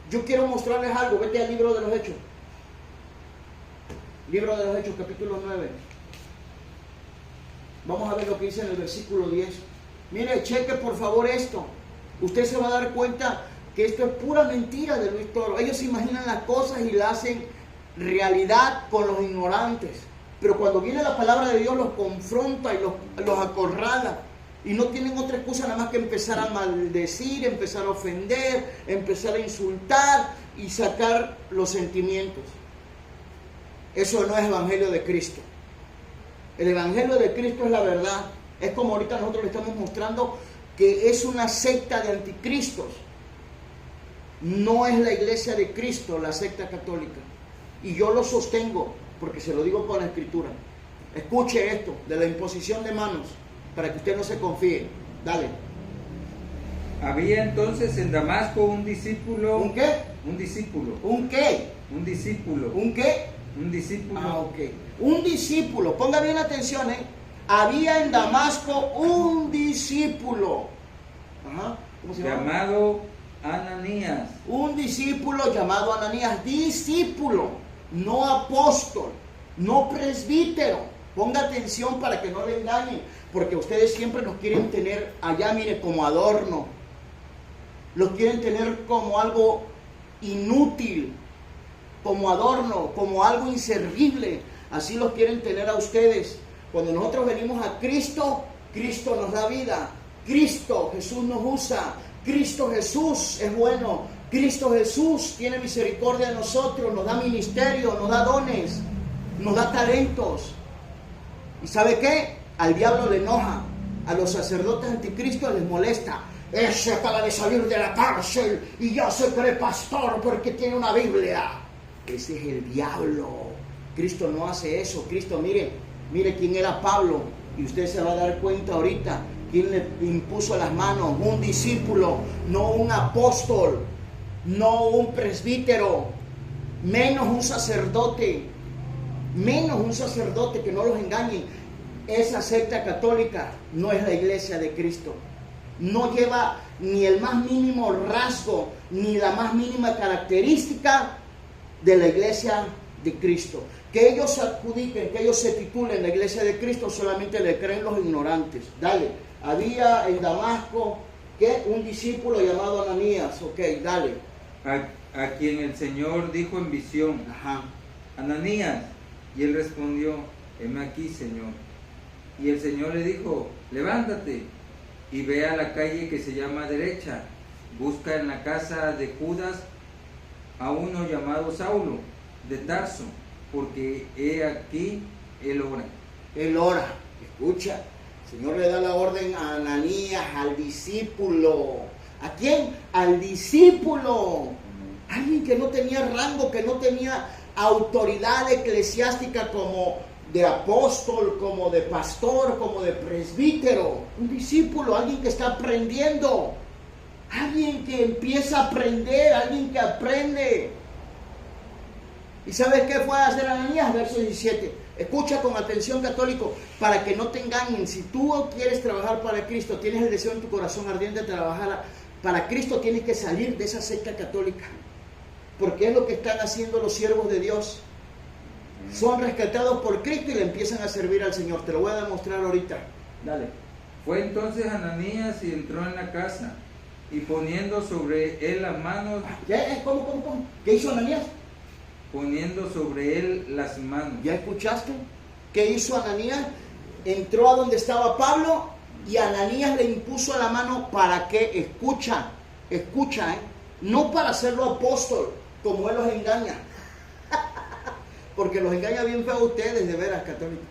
yo quiero mostrarles algo. Vete al libro de los Hechos. Libro de los Hechos, capítulo 9. Vamos a ver lo que dice en el versículo 10. Mire, cheque por favor esto. Usted se va a dar cuenta que esto es pura mentira de Luis Toro. Ellos se imaginan las cosas y las hacen realidad con los ignorantes. Pero cuando viene la palabra de Dios los confronta y los acorrala. Y no tienen otra excusa nada más que empezar a maldecir, empezar a ofender, empezar a insultar y sacar los sentimientos. Eso no es evangelio de Cristo. El evangelio de Cristo es la verdad. Es como ahorita nosotros le estamos mostrando que es una secta de anticristos. No es la iglesia de Cristo, la secta católica. Y yo lo sostengo porque se lo digo con la Escritura. Escuche esto de la imposición de manos para que usted no se confíe. Dale. Había entonces en Damasco un discípulo. ¿Un qué? Un discípulo. ¿Un qué? Un discípulo. ¿Un qué? Un discípulo. Ah, ok. Un discípulo, ponga bien atención, había en Damasco un discípulo. Ajá. ¿Cómo se llama? Llamado Ananías. Un discípulo llamado Ananías. Discípulo, no apóstol, no presbítero. Ponga atención para que no le engañen, porque ustedes siempre nos quieren tener allá, mire, como adorno. Los quieren tener como algo inútil, como adorno, como algo inservible. Así los quieren tener a ustedes. Cuando nosotros venimos a Cristo, Cristo nos da vida. Cristo Jesús nos usa. Cristo Jesús es bueno. Cristo Jesús tiene misericordia de nosotros, nos da ministerio, nos da dones, nos da talentos. ¿Y sabe qué? Al diablo le enoja. A los sacerdotes anticristos les molesta. Ese acaba de salir de la cárcel y ya se cree pastor porque tiene una Biblia. Ese es el diablo. Cristo no hace eso. Cristo, mire quién era Pablo. Y usted se va a dar cuenta ahorita. ¿Quién le impuso las manos? Un discípulo, no un apóstol, no un presbítero, menos un sacerdote, que no los engañen. Esa secta católica no es la iglesia de Cristo. No lleva ni el más mínimo rasgo, ni la más mínima característica de la iglesia de Cristo. Que ellos se adjudiquen, que ellos se titulen la iglesia de Cristo, solamente le creen los ignorantes. Dale. Había en Damasco, ¿qué? Un discípulo llamado Ananías. Ok, dale. A quien el Señor dijo en visión, Ananías, y él respondió, heme aquí, Señor. Y el Señor le dijo, levántate y ve a la calle que se llama Derecha, busca en la casa de Judas a uno llamado Saulo de Tarso, porque he aquí él ora. Él ora, escucha. El Señor le da la orden a Ananías, al discípulo. ¿A quién? Al discípulo. Alguien que no tenía rango, que no tenía autoridad eclesiástica como de apóstol, como de pastor, como de presbítero. Un discípulo, alguien que está aprendiendo. Alguien que empieza a aprender, alguien que aprende. ¿Y sabes qué fue a hacer Ananías? Verso 17. Escucha con atención, católico, para que no te engañen. Si tú quieres trabajar para Cristo, tienes el deseo en tu corazón ardiente de trabajar para Cristo, tienes que salir de esa secta católica. Porque es lo que están haciendo los siervos de Dios. Son rescatados por Cristo y le empiezan a servir al Señor. Te lo voy a demostrar ahorita. Dale. Fue entonces Ananías y entró en la casa, y poniendo sobre él las manos. ¿Cómo? ¿Qué hizo Ananías? Poniendo sobre él las manos. ¿Ya escuchaste? ¿Qué hizo Ananías? Entró a donde estaba Pablo y Ananías le impuso la mano. ¿Para qué? Escucha, no para hacerlo apóstol, como él los engaña. Porque los engaña bien feo a ustedes, de veras, católicos.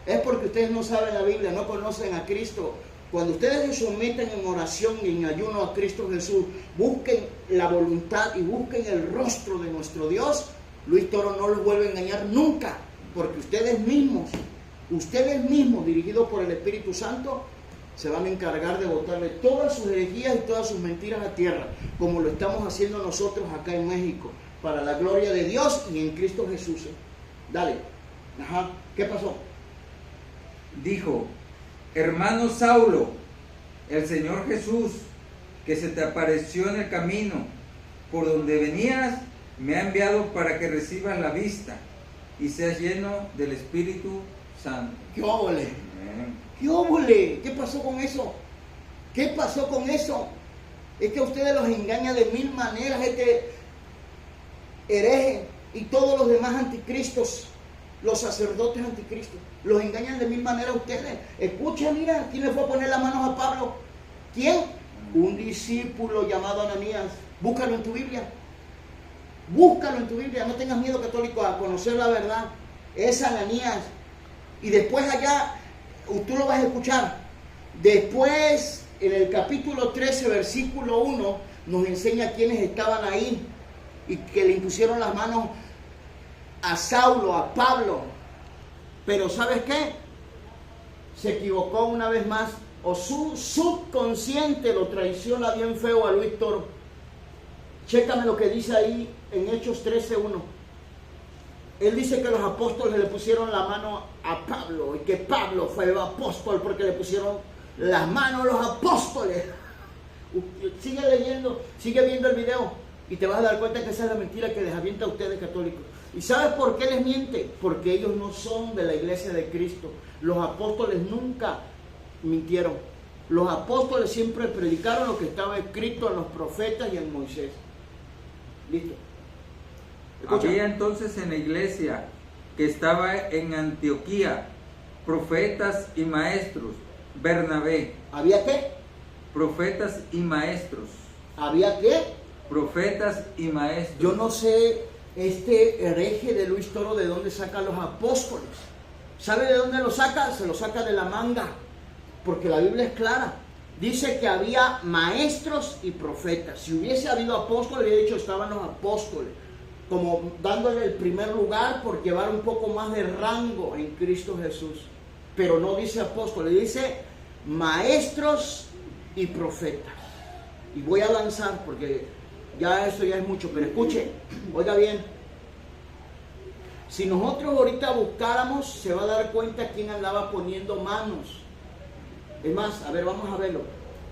Es porque ustedes no saben la Biblia, no conocen a Cristo. Cuando ustedes se someten en oración y en ayuno a Cristo Jesús, busquen la voluntad y busquen el rostro de nuestro Dios, Luis Toro no los vuelve a engañar nunca, porque ustedes mismos, dirigidos por el Espíritu Santo, se van a encargar de botarle todas sus herejías y todas sus mentiras a tierra, como lo estamos haciendo nosotros acá en México, para la gloria de Dios y en Cristo Jesús. Dale. ¿Qué pasó? Dijo, hermano Saulo, el Señor Jesús, que se te apareció en el camino por donde venías, me ha enviado para que recibas la vista y seas lleno del Espíritu Santo. ¡Qué óvole! ¡Qué óvole! ¿Qué pasó con eso? Es que a ustedes los engaña de mil maneras este hereje y todos los demás anticristos, los sacerdotes anticristos. Los engañan de mil maneras a ustedes. Escucha, mira, ¿quién le fue a poner las manos a Pablo? ¿Quién? Un discípulo llamado Ananías. Búscalo en tu Biblia. No tengas miedo, católico, a conocer la verdad. Es Ananías. Y después allá, tú lo vas a escuchar. Después, en el capítulo 13, versículo 1, nos enseña quiénes estaban ahí y que le impusieron las manos a Saulo, a Pablo. Pero ¿sabes qué? Se equivocó una vez más, o su subconsciente lo traiciona bien feo a Luis Toro. Chécame lo que dice ahí en Hechos 13:1. Él dice que los apóstoles le pusieron la mano a Pablo y que Pablo fue el apóstol porque le pusieron las manos a los apóstoles. Sigue leyendo, sigue viendo el video y te vas a dar cuenta que esa es la mentira que les avienta a ustedes, católicos. ¿Y sabes por qué les miente? Porque ellos no son de la iglesia de Cristo. Los apóstoles nunca mintieron. Los apóstoles siempre predicaron lo que estaba escrito en los profetas y en Moisés. Listo. Escucha. Había entonces en la iglesia que estaba en Antioquía profetas y maestros. Bernabé. ¿Había qué? Profetas y maestros. ¿Había qué? Profetas y maestros. Yo no sé este hereje de Luis Toro de dónde saca los apóstoles. ¿Sabe de dónde lo saca? Se lo saca de la manga. Porque la Biblia es clara. Dice que había maestros y profetas. Si hubiese habido apóstoles, habría dicho estaban los apóstoles. como dándole el primer lugar por llevar un poco más de rango en Cristo Jesús. Pero no dice apóstol, le dice maestros y profetas. Y voy a lanzar porque ya eso ya es mucho, pero escuche, oiga bien. Si nosotros ahorita buscáramos, se va a dar cuenta quién andaba poniendo manos. Es más, a ver, vamos a verlo.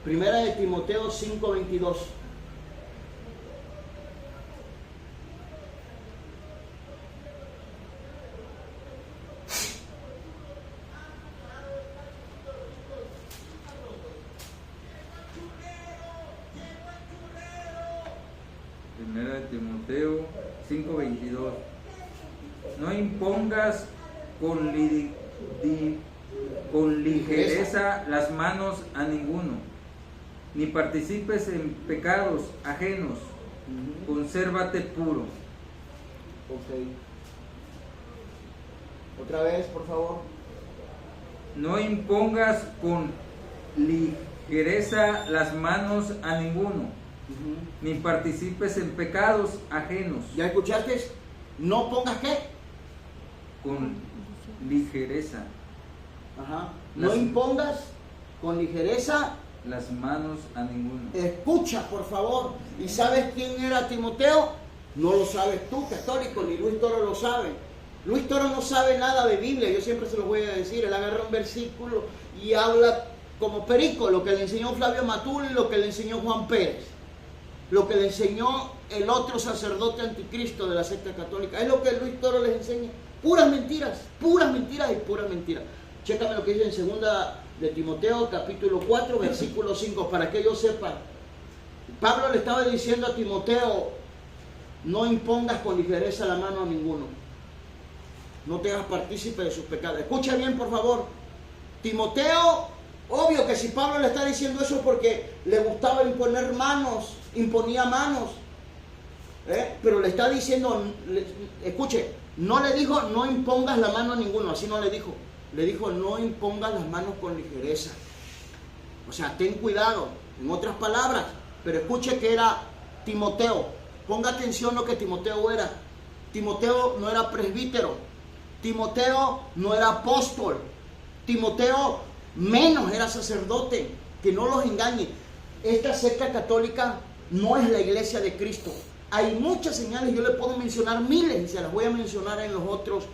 Primera de Timoteo 5:22. Primera de Timoteo 5:22. No impongas con ligereza las manos a ninguno, ni participes en pecados ajenos. Consérvate puro. Ok. Otra vez, por favor. No impongas con ligereza las manos a ninguno, ni participes en pecados ajenos. ¿Ya escuchaste? No pongas qué. Con ligereza Ajá. No impongas con ligereza las manos a ninguno. Escucha, por favor. ¿Y sabes quién era Timoteo? No lo sabes tú, católico, ni Luis Toro lo sabe. Luis Toro no sabe nada de Biblia, yo siempre se lo voy a decir. Él agarra un versículo y habla como perico, lo que le enseñó Flavio Matul y lo que le enseñó Juan Pérez. Lo que le enseñó el otro sacerdote anticristo de la secta católica. Es lo que Luis Toro les enseña. Puras mentiras y puras mentiras. Chécame lo que dice en segunda de Timoteo, capítulo 4, versículo 5, para que ellos sepan. Pablo le estaba diciendo a Timoteo, no impongas con ligereza la mano a ninguno. No te hagas partícipe de sus pecados. Escucha bien, por favor. Timoteo, obvio que si Pablo le está diciendo eso es porque le gustaba imponer manos, imponía manos. Pero le está diciendo, escuche, no le dijo no impongas la mano a ninguno, así no le dijo. Le dijo no impongas las manos con ligereza. O sea, ten cuidado, en otras palabras. Pero escuche que era Timoteo. Ponga atención lo que Timoteo era. Timoteo no era presbítero. Timoteo no era apóstol. Timoteo menos era sacerdote. Que no los engañe. Esta secta católica no es la iglesia de Cristo. Hay muchas señales, yo le puedo mencionar miles y se las voy a mencionar en los otros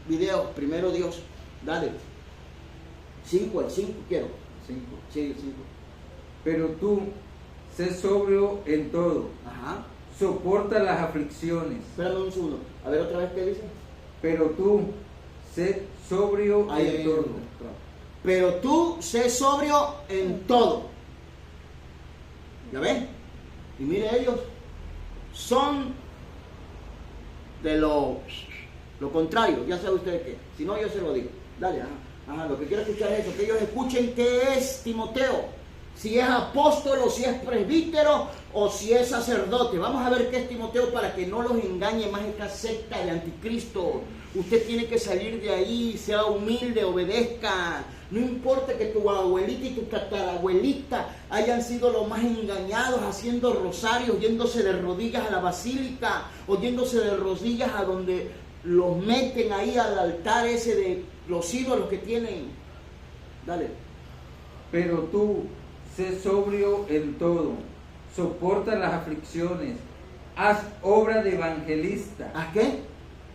videos. Primero Dios, dale. 5 quiero. 5. Sí, 5. Pero tú, sé sobrio en todo. Ajá. Soporta las aflicciones. Espérame un segundo. A ver otra vez qué dice. Pero tú, sé sobrio en todo. Pero tú, sé sobrio en todo. ¿Ya ven? Y mire, ellos son de lo contrario. Ya sabe usted qué. Si no, yo se lo digo. Dale, ajá. Lo que quiero escuchar es eso. Que ellos escuchen qué es Timoteo. Si es apóstol o si es presbítero o si es sacerdote. Vamos a ver qué es Timoteo para que no los engañe más esta secta de anticristo. Usted tiene que salir de ahí, sea humilde, obedezca. No importa que tu abuelita y tu tatarabuelita hayan sido los más engañados haciendo rosarios, yéndose de rodillas a la basílica o yéndose de rodillas a donde los meten ahí al altar ese de los ídolos que tienen. Dale. Pero tú, sé sobrio en todo, soporta las aflicciones, haz obra de evangelista. ¿Haz qué?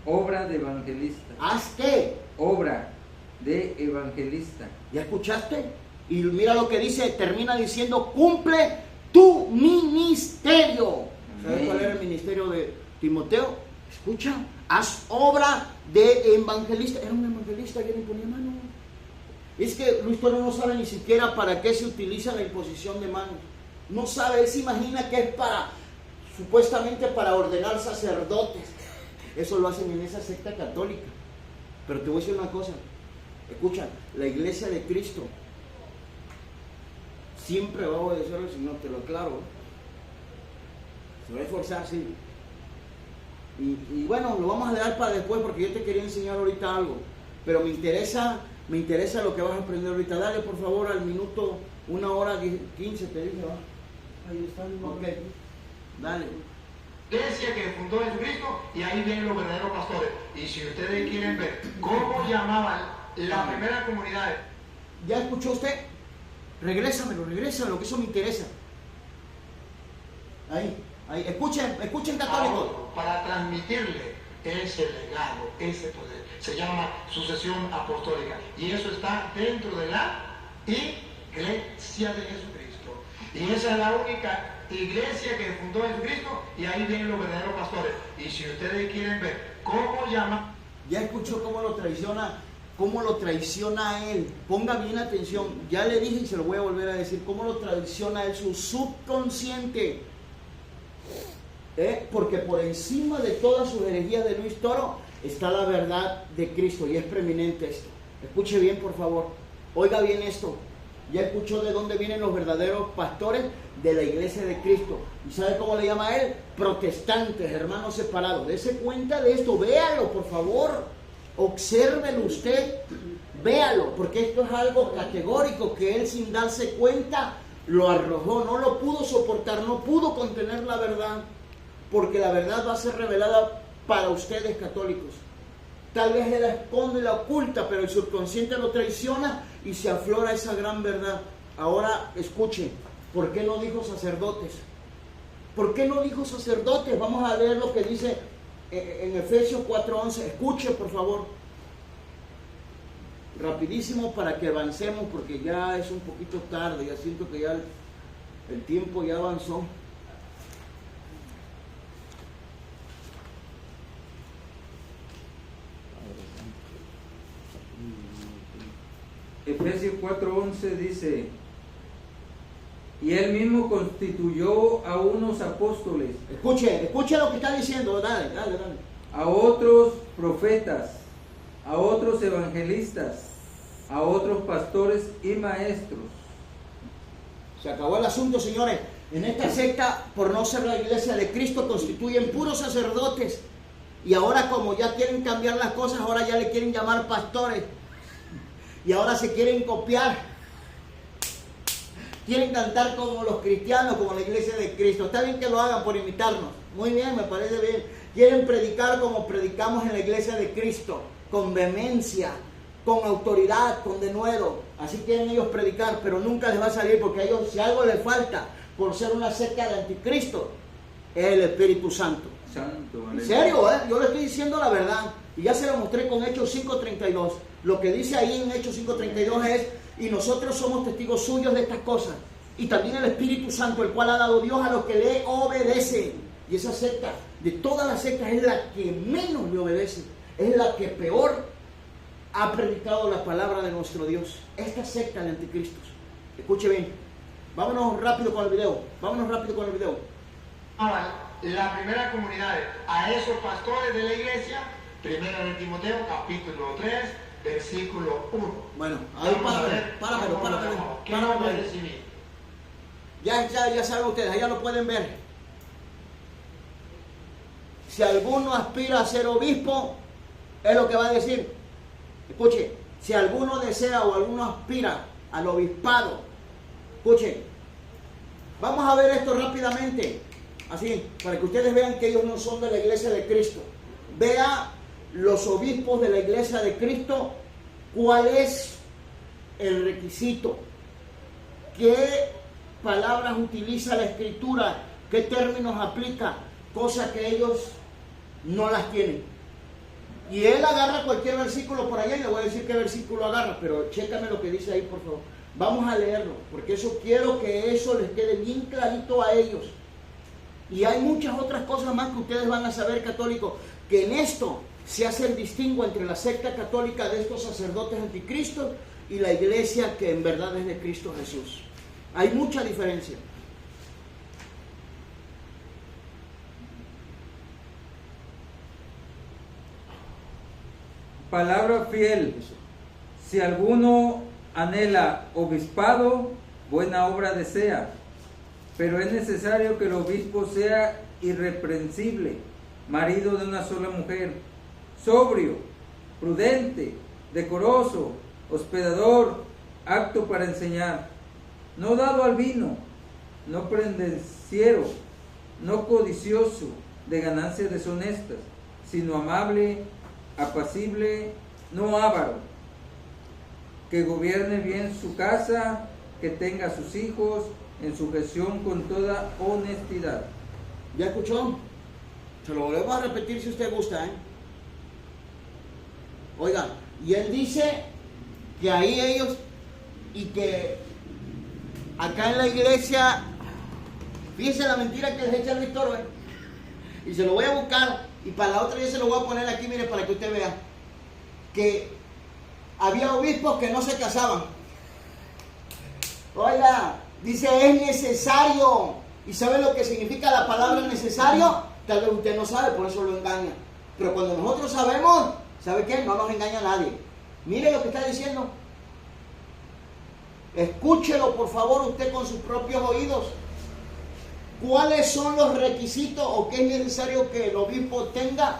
Obra de evangelista. ¿Haz qué? Obra de evangelista. ¿Ya escuchaste? Y mira lo que dice, termina diciendo, cumple tu ministerio. ¿Sabes cuál era el ministerio de Timoteo? Escucha, haz obra de evangelista. Era un evangelista que le ponía mano. Es que Luis Toro no sabe ni siquiera para qué se utiliza la imposición de manos. No sabe, él se imagina que es para, supuestamente para ordenar sacerdotes. Eso lo hacen en esa secta católica. Pero te voy a decir una cosa. Escucha, la iglesia de Cristo siempre va a obedecer al Señor, te lo aclaro. Se va a esforzar, sí. Y bueno, lo vamos a dejar para después porque yo te quería enseñar ahorita algo. Pero me interesa lo que vas a aprender ahorita. Dale por favor al minuto, 1 hora 15 te dije, ¿va? Ahí está. Ok, dale. iglesia que fundó Jesucristo, y ahí vienen los verdaderos pastores. Y si ustedes quieren ver cómo llamaban la primera comunidad. ¿Ya escuchó usted? Regrésamelo, que eso me interesa. Ahí. Escuchen católicos. Ahora, para transmitirle ese legado, ese poder, se llama sucesión apostólica. Y eso está dentro de la iglesia de Jesucristo. Y esa es la única iglesia que fundó Jesucristo, y ahí vienen los verdaderos pastores. Y si ustedes quieren ver cómo llama. Ya escuchó cómo lo traiciona a él. Ponga bien atención. Ya le dije y se lo voy a volver a decir. Cómo lo traiciona a él, su subconsciente. Porque por encima de todas sus herejías de Luis Toro está la verdad de Cristo, y es preeminente esto. Escuche bien, por favor. Oiga bien esto. Ya escuchó de dónde vienen los verdaderos pastores de la iglesia de Cristo. ¿Y sabe cómo le llama a él? Protestantes, hermanos separados. Dese cuenta de esto, véalo, por favor. Obsérvelo usted, véalo, porque esto es algo categórico que él, sin darse cuenta, lo arrojó. No lo pudo soportar, no pudo contener la verdad, porque la verdad va a ser revelada para ustedes, católicos. Tal vez él la esconde y la oculta, pero el subconsciente lo traiciona y se aflora esa gran verdad. Ahora escuchen, ¿por qué no dijo sacerdotes? ¿Por qué no dijo sacerdotes? Vamos a leer lo que dice en Efesios 4:11. Escuche, por favor. Rapidísimo para que avancemos, porque ya es un poquito tarde. Ya siento que ya el tiempo ya avanzó. Efesios 4:11 dice: y él mismo constituyó a unos apóstoles. Escuche lo que está diciendo. Dale. A otros profetas, a otros evangelistas, a otros pastores y maestros. Se acabó el asunto, señores. En esta secta, por no ser la iglesia de Cristo, constituyen puros sacerdotes. Y ahora, como ya quieren cambiar las cosas, ahora ya le quieren llamar pastores. Y ahora se quieren copiar. Quieren cantar como los cristianos, como la iglesia de Cristo. Está bien que lo hagan por imitarnos. Muy bien, me parece bien. Quieren predicar como predicamos en la iglesia de Cristo. Con vehemencia, con autoridad, con denuedo. Así quieren ellos predicar, pero nunca les va a salir, porque a ellos, si algo les falta, por ser una secta de anticristo, es el Espíritu Santo. En serio, yo le estoy diciendo la verdad. Y ya se lo mostré con Hechos 5:32. Lo que dice ahí en Hechos 5:32 es: y nosotros somos testigos suyos de estas cosas, y también el Espíritu Santo, el cual ha dado Dios a los que le obedecen. Y esa secta, de todas las sectas, es la que menos le obedece, es la que peor ha predicado la palabra de nuestro Dios. Esta secta de anticristos. Escuche bien. Vámonos rápido con el video. La primera comunidad, a esos pastores de la iglesia, primera de Timoteo, capítulo 3, versículo 1. Bueno, ahí páramelo. Ya saben ustedes, allá lo pueden ver. Si alguno aspira a ser obispo, es lo que va a decir. Escuche, si alguno desea o alguno aspira al obispado, escuchen, vamos a ver esto rápidamente, así, para que ustedes vean que ellos no son de la iglesia de Cristo. Vea los obispos de la iglesia de Cristo, cuál es el requisito, qué palabras utiliza la escritura, qué términos aplica, cosa que ellos no las tienen. Y él agarra cualquier versículo por allá, y le voy a decir qué versículo agarra, pero chécame lo que dice ahí, por favor. Vamos a leerlo, porque eso quiero que eso les quede bien clarito a ellos. Y hay muchas otras cosas más que ustedes van a saber, católicos, que en esto se hace el distingo entre la secta católica de estos sacerdotes anticristos y la iglesia que en verdad es de Cristo Jesús. Hay mucha diferencia. Palabra fiel. Si alguno anhela obispado, buena obra desea. Pero es necesario que el obispo sea irreprensible, marido de una sola mujer, sobrio, prudente, decoroso, hospedador, apto para enseñar, no dado al vino, no pendenciero, no codicioso, de ganancias deshonestas, sino amable, apacible, no avaro, que gobierne bien su casa, que tenga a sus hijos en sujeción con toda honestidad. ¿Ya escuchó? Se lo volvemos a repetir si usted gusta, ¿eh? Oigan, y él dice que ahí ellos, y que acá en la iglesia, fíjense la mentira que les echa Luis Toro, ¿eh? Y se lo voy a buscar, y para la otra yo se lo voy a poner aquí, mire, para que usted vea, que había obispos que no se casaban. Oiga, dice es necesario. ¿Y sabe lo que significa la palabra necesario? Tal vez usted no sabe, por eso lo engaña. Pero cuando nosotros sabemos, ¿sabe qué? No nos engaña nadie. Mire lo que está diciendo. Escúchelo, por favor, usted con sus propios oídos. ¿Cuáles son los requisitos o qué es necesario que el obispo tenga?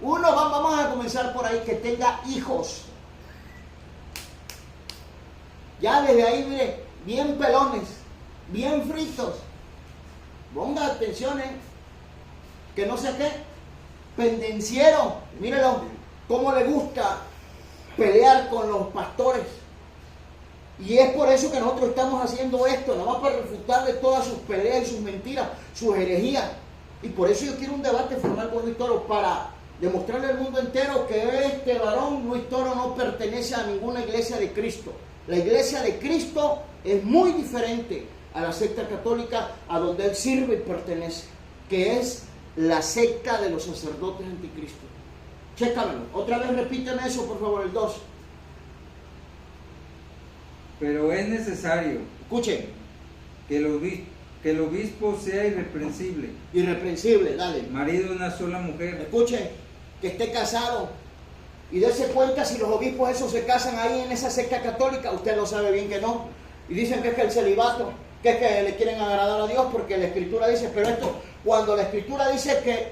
Uno, vamos a comenzar por ahí, que tenga hijos. Ya desde ahí, mire, bien pelones, bien fritos. Ponga atención, que no sé qué, pendenciero. Mírelo, cómo le gusta pelear con los pastores. Y es por eso que nosotros estamos haciendo esto, nada más para refutarle todas sus peleas y sus mentiras, sus herejías. Y por eso yo quiero un debate formal con Luis Toro, para demostrarle al mundo entero que este varón, Luis Toro, no pertenece a ninguna iglesia de Cristo. La iglesia de Cristo es muy diferente a la secta católica a donde él sirve y pertenece, que es la secta de los sacerdotes anticristo. Chécamelo. Otra vez repíteme eso, por favor, el 2. Pero es necesario Escuchen. que el obispo sea irreprensible, Irreprensible, dale. marido de una sola mujer, Escuchen, que esté casado. Y dése cuenta si los obispos esos se casan ahí en esa secta católica. Usted lo sabe bien que no. Y dicen que es que el celibato, que es que le quieren agradar a Dios, porque la Escritura dice, pero esto, cuando la Escritura dice que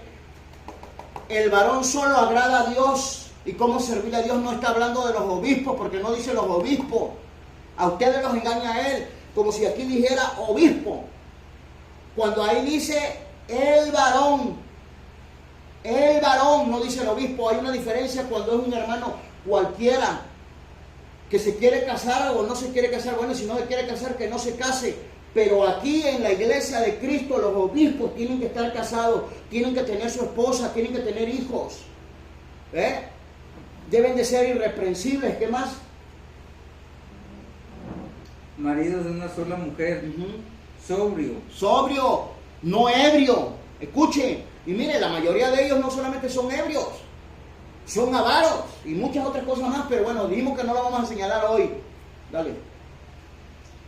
el varón solo agrada a Dios y cómo servir a Dios, no está hablando de los obispos, porque no dice los obispos. A ustedes los engaña a él, como si aquí dijera obispo. Cuando ahí dice el varón, no dice el obispo. Hay una diferencia cuando es un hermano cualquiera que se quiere casar o no se quiere casar. Bueno, si no se quiere casar, que no se case. Pero aquí en la iglesia de Cristo los obispos tienen que estar casados, tienen que tener su esposa, tienen que tener hijos. Deben de ser irreprensibles. ¿Qué más? marido de una sola mujer, sobrio, no ebrio. Escuchen, y mire, la mayoría de ellos no solamente son ebrios, son avaros y muchas otras cosas más, pero bueno, dijimos que no lo vamos a señalar hoy. Dale.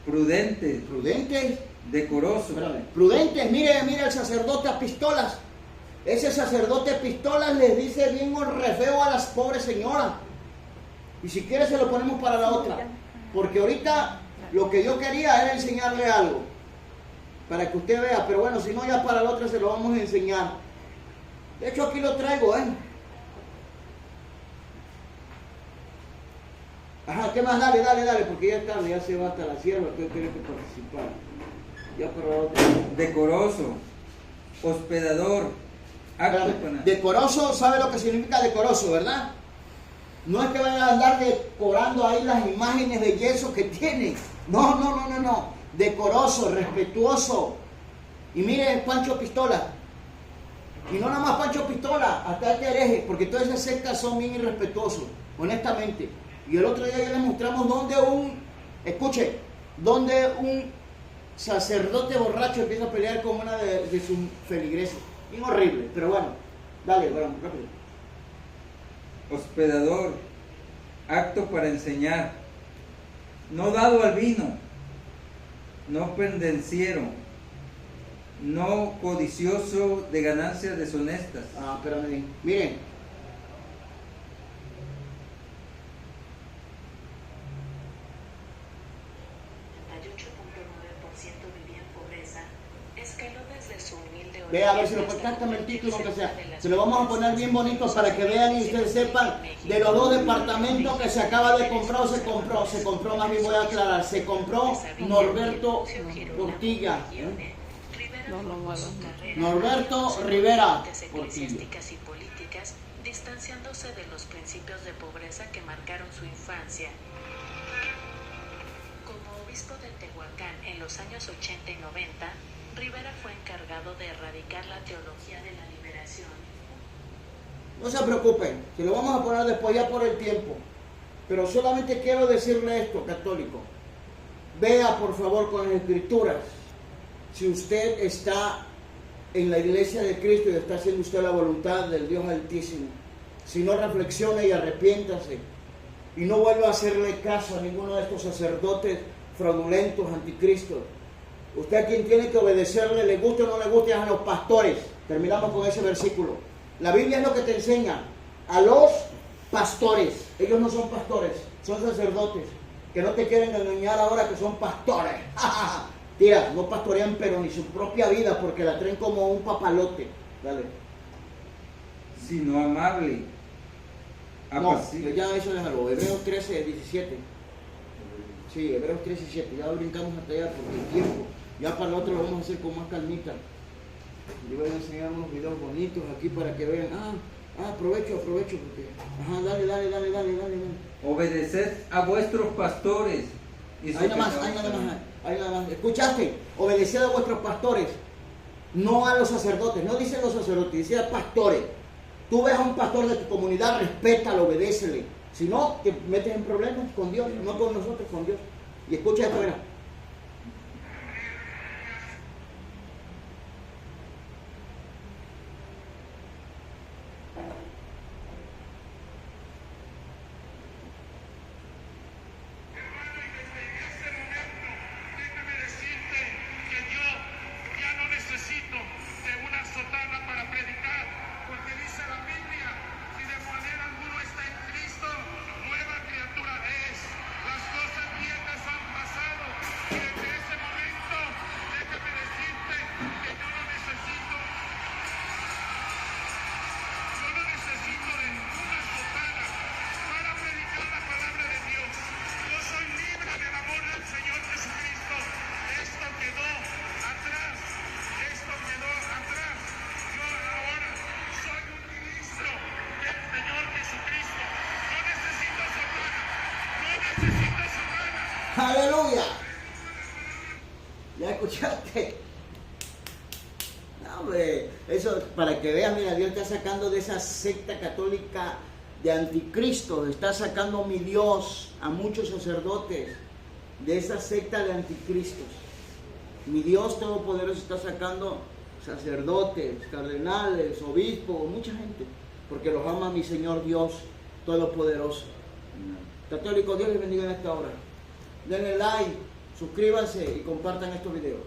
Prudentes, decorosos. Prudentes, mire el sacerdote a pistolas. Ese sacerdote a pistolas les dice bien un re feo a las pobres señoras. Y si quiere se lo ponemos para la otra. Porque ahorita lo que yo quería era enseñarle algo, para que usted vea, pero bueno, si no ya para la otra se lo vamos a enseñar. De hecho aquí lo traigo, Ajá, ¿qué más? Dale, porque ya está, ya se va hasta la sierva, que tiene que participar. Ya para la otra. Decoroso, hospedador, decoroso, ¿sabe lo que significa decoroso, verdad? No es que vayan a andar decorando ahí las imágenes de yeso que tienen. No. Decoroso, respetuoso. Y mire Pancho Pistola. Y no nada más Pancho Pistola, hasta este hereje, porque todas esas sectas son bien irrespetuosos, honestamente. Y el otro día ya les mostramos donde un sacerdote borracho empieza a pelear con una de sus feligreses. Bien horrible, pero bueno. Dale, bueno, rápido. Hospedador, apto para enseñar, no dado al vino, no pendenciero, no codicioso de ganancias deshonestas. Espérame, miren. Ve a ver si lo contactan el título, aunque sea. Se lo vamos a poner bien bonito para que vean y ustedes sepan de los dos departamentos que se acaba de comprar o se compró, más bien voy a aclarar, se compró Norberto Portilla. No lo muevas. Norberto Rivera Portillo. Eclesiásticas y políticas, distanciándose de los principios de pobreza que marcaron su infancia. Como obispo de Tehuacán en los años 80 y 90, Rivera fue encargado de erradicar la teología de la liberación. No se preocupen, que lo vamos a poner después ya por el tiempo. Pero solamente quiero decirle esto, católico. Vea por favor con las escrituras si usted está en la iglesia de Cristo y está haciendo usted la voluntad del Dios Altísimo. Si no, reflexione y arrepiéntase. Y no vuelva a hacerle caso a ninguno de estos sacerdotes fraudulentos, anticristos. Usted a quien tiene que obedecerle, le guste o no le guste, es a los pastores. Terminamos con ese versículo. La Biblia es lo que te enseña. A los pastores. Ellos no son pastores, son sacerdotes. Que no te quieren engañar ahora que son pastores. Tía, no pastorean pero ni su propia vida porque la traen como un papalote. Dale. Sino amable. No, ya eso déjalo. Hebreos 13, 17. Sí, Hebreos 13, 17. Ya brincamos hasta allá porque el tiempo. Ya para el otro lo vamos a hacer con más calmita. Yo voy a enseñar unos videos bonitos aquí para que vean. Aprovecho porque. Ajá, dale. Obedeced a vuestros pastores. Y Ahí nada más. ¿Escuchaste? Obedeced a vuestros pastores. No a los sacerdotes. No dicen los sacerdotes, dicen a pastores. Tú ves a un pastor de tu comunidad, respétalo, obedécele. Si no, te metes en problemas con Dios, no con nosotros, con Dios. Y escucha esto, verá. ¡Aleluya! ¿Ya escuchaste? No, hombre, eso para que veas, mira, Dios está sacando de esa secta católica de anticristo, está sacando mi Dios a muchos sacerdotes de esa secta de anticristos. Mi Dios Todopoderoso está sacando sacerdotes, cardenales, obispos, mucha gente, porque los ama mi Señor Dios Todopoderoso. Católicos, Dios les bendiga en esta hora. Denle like, suscríbanse y compartan estos videos.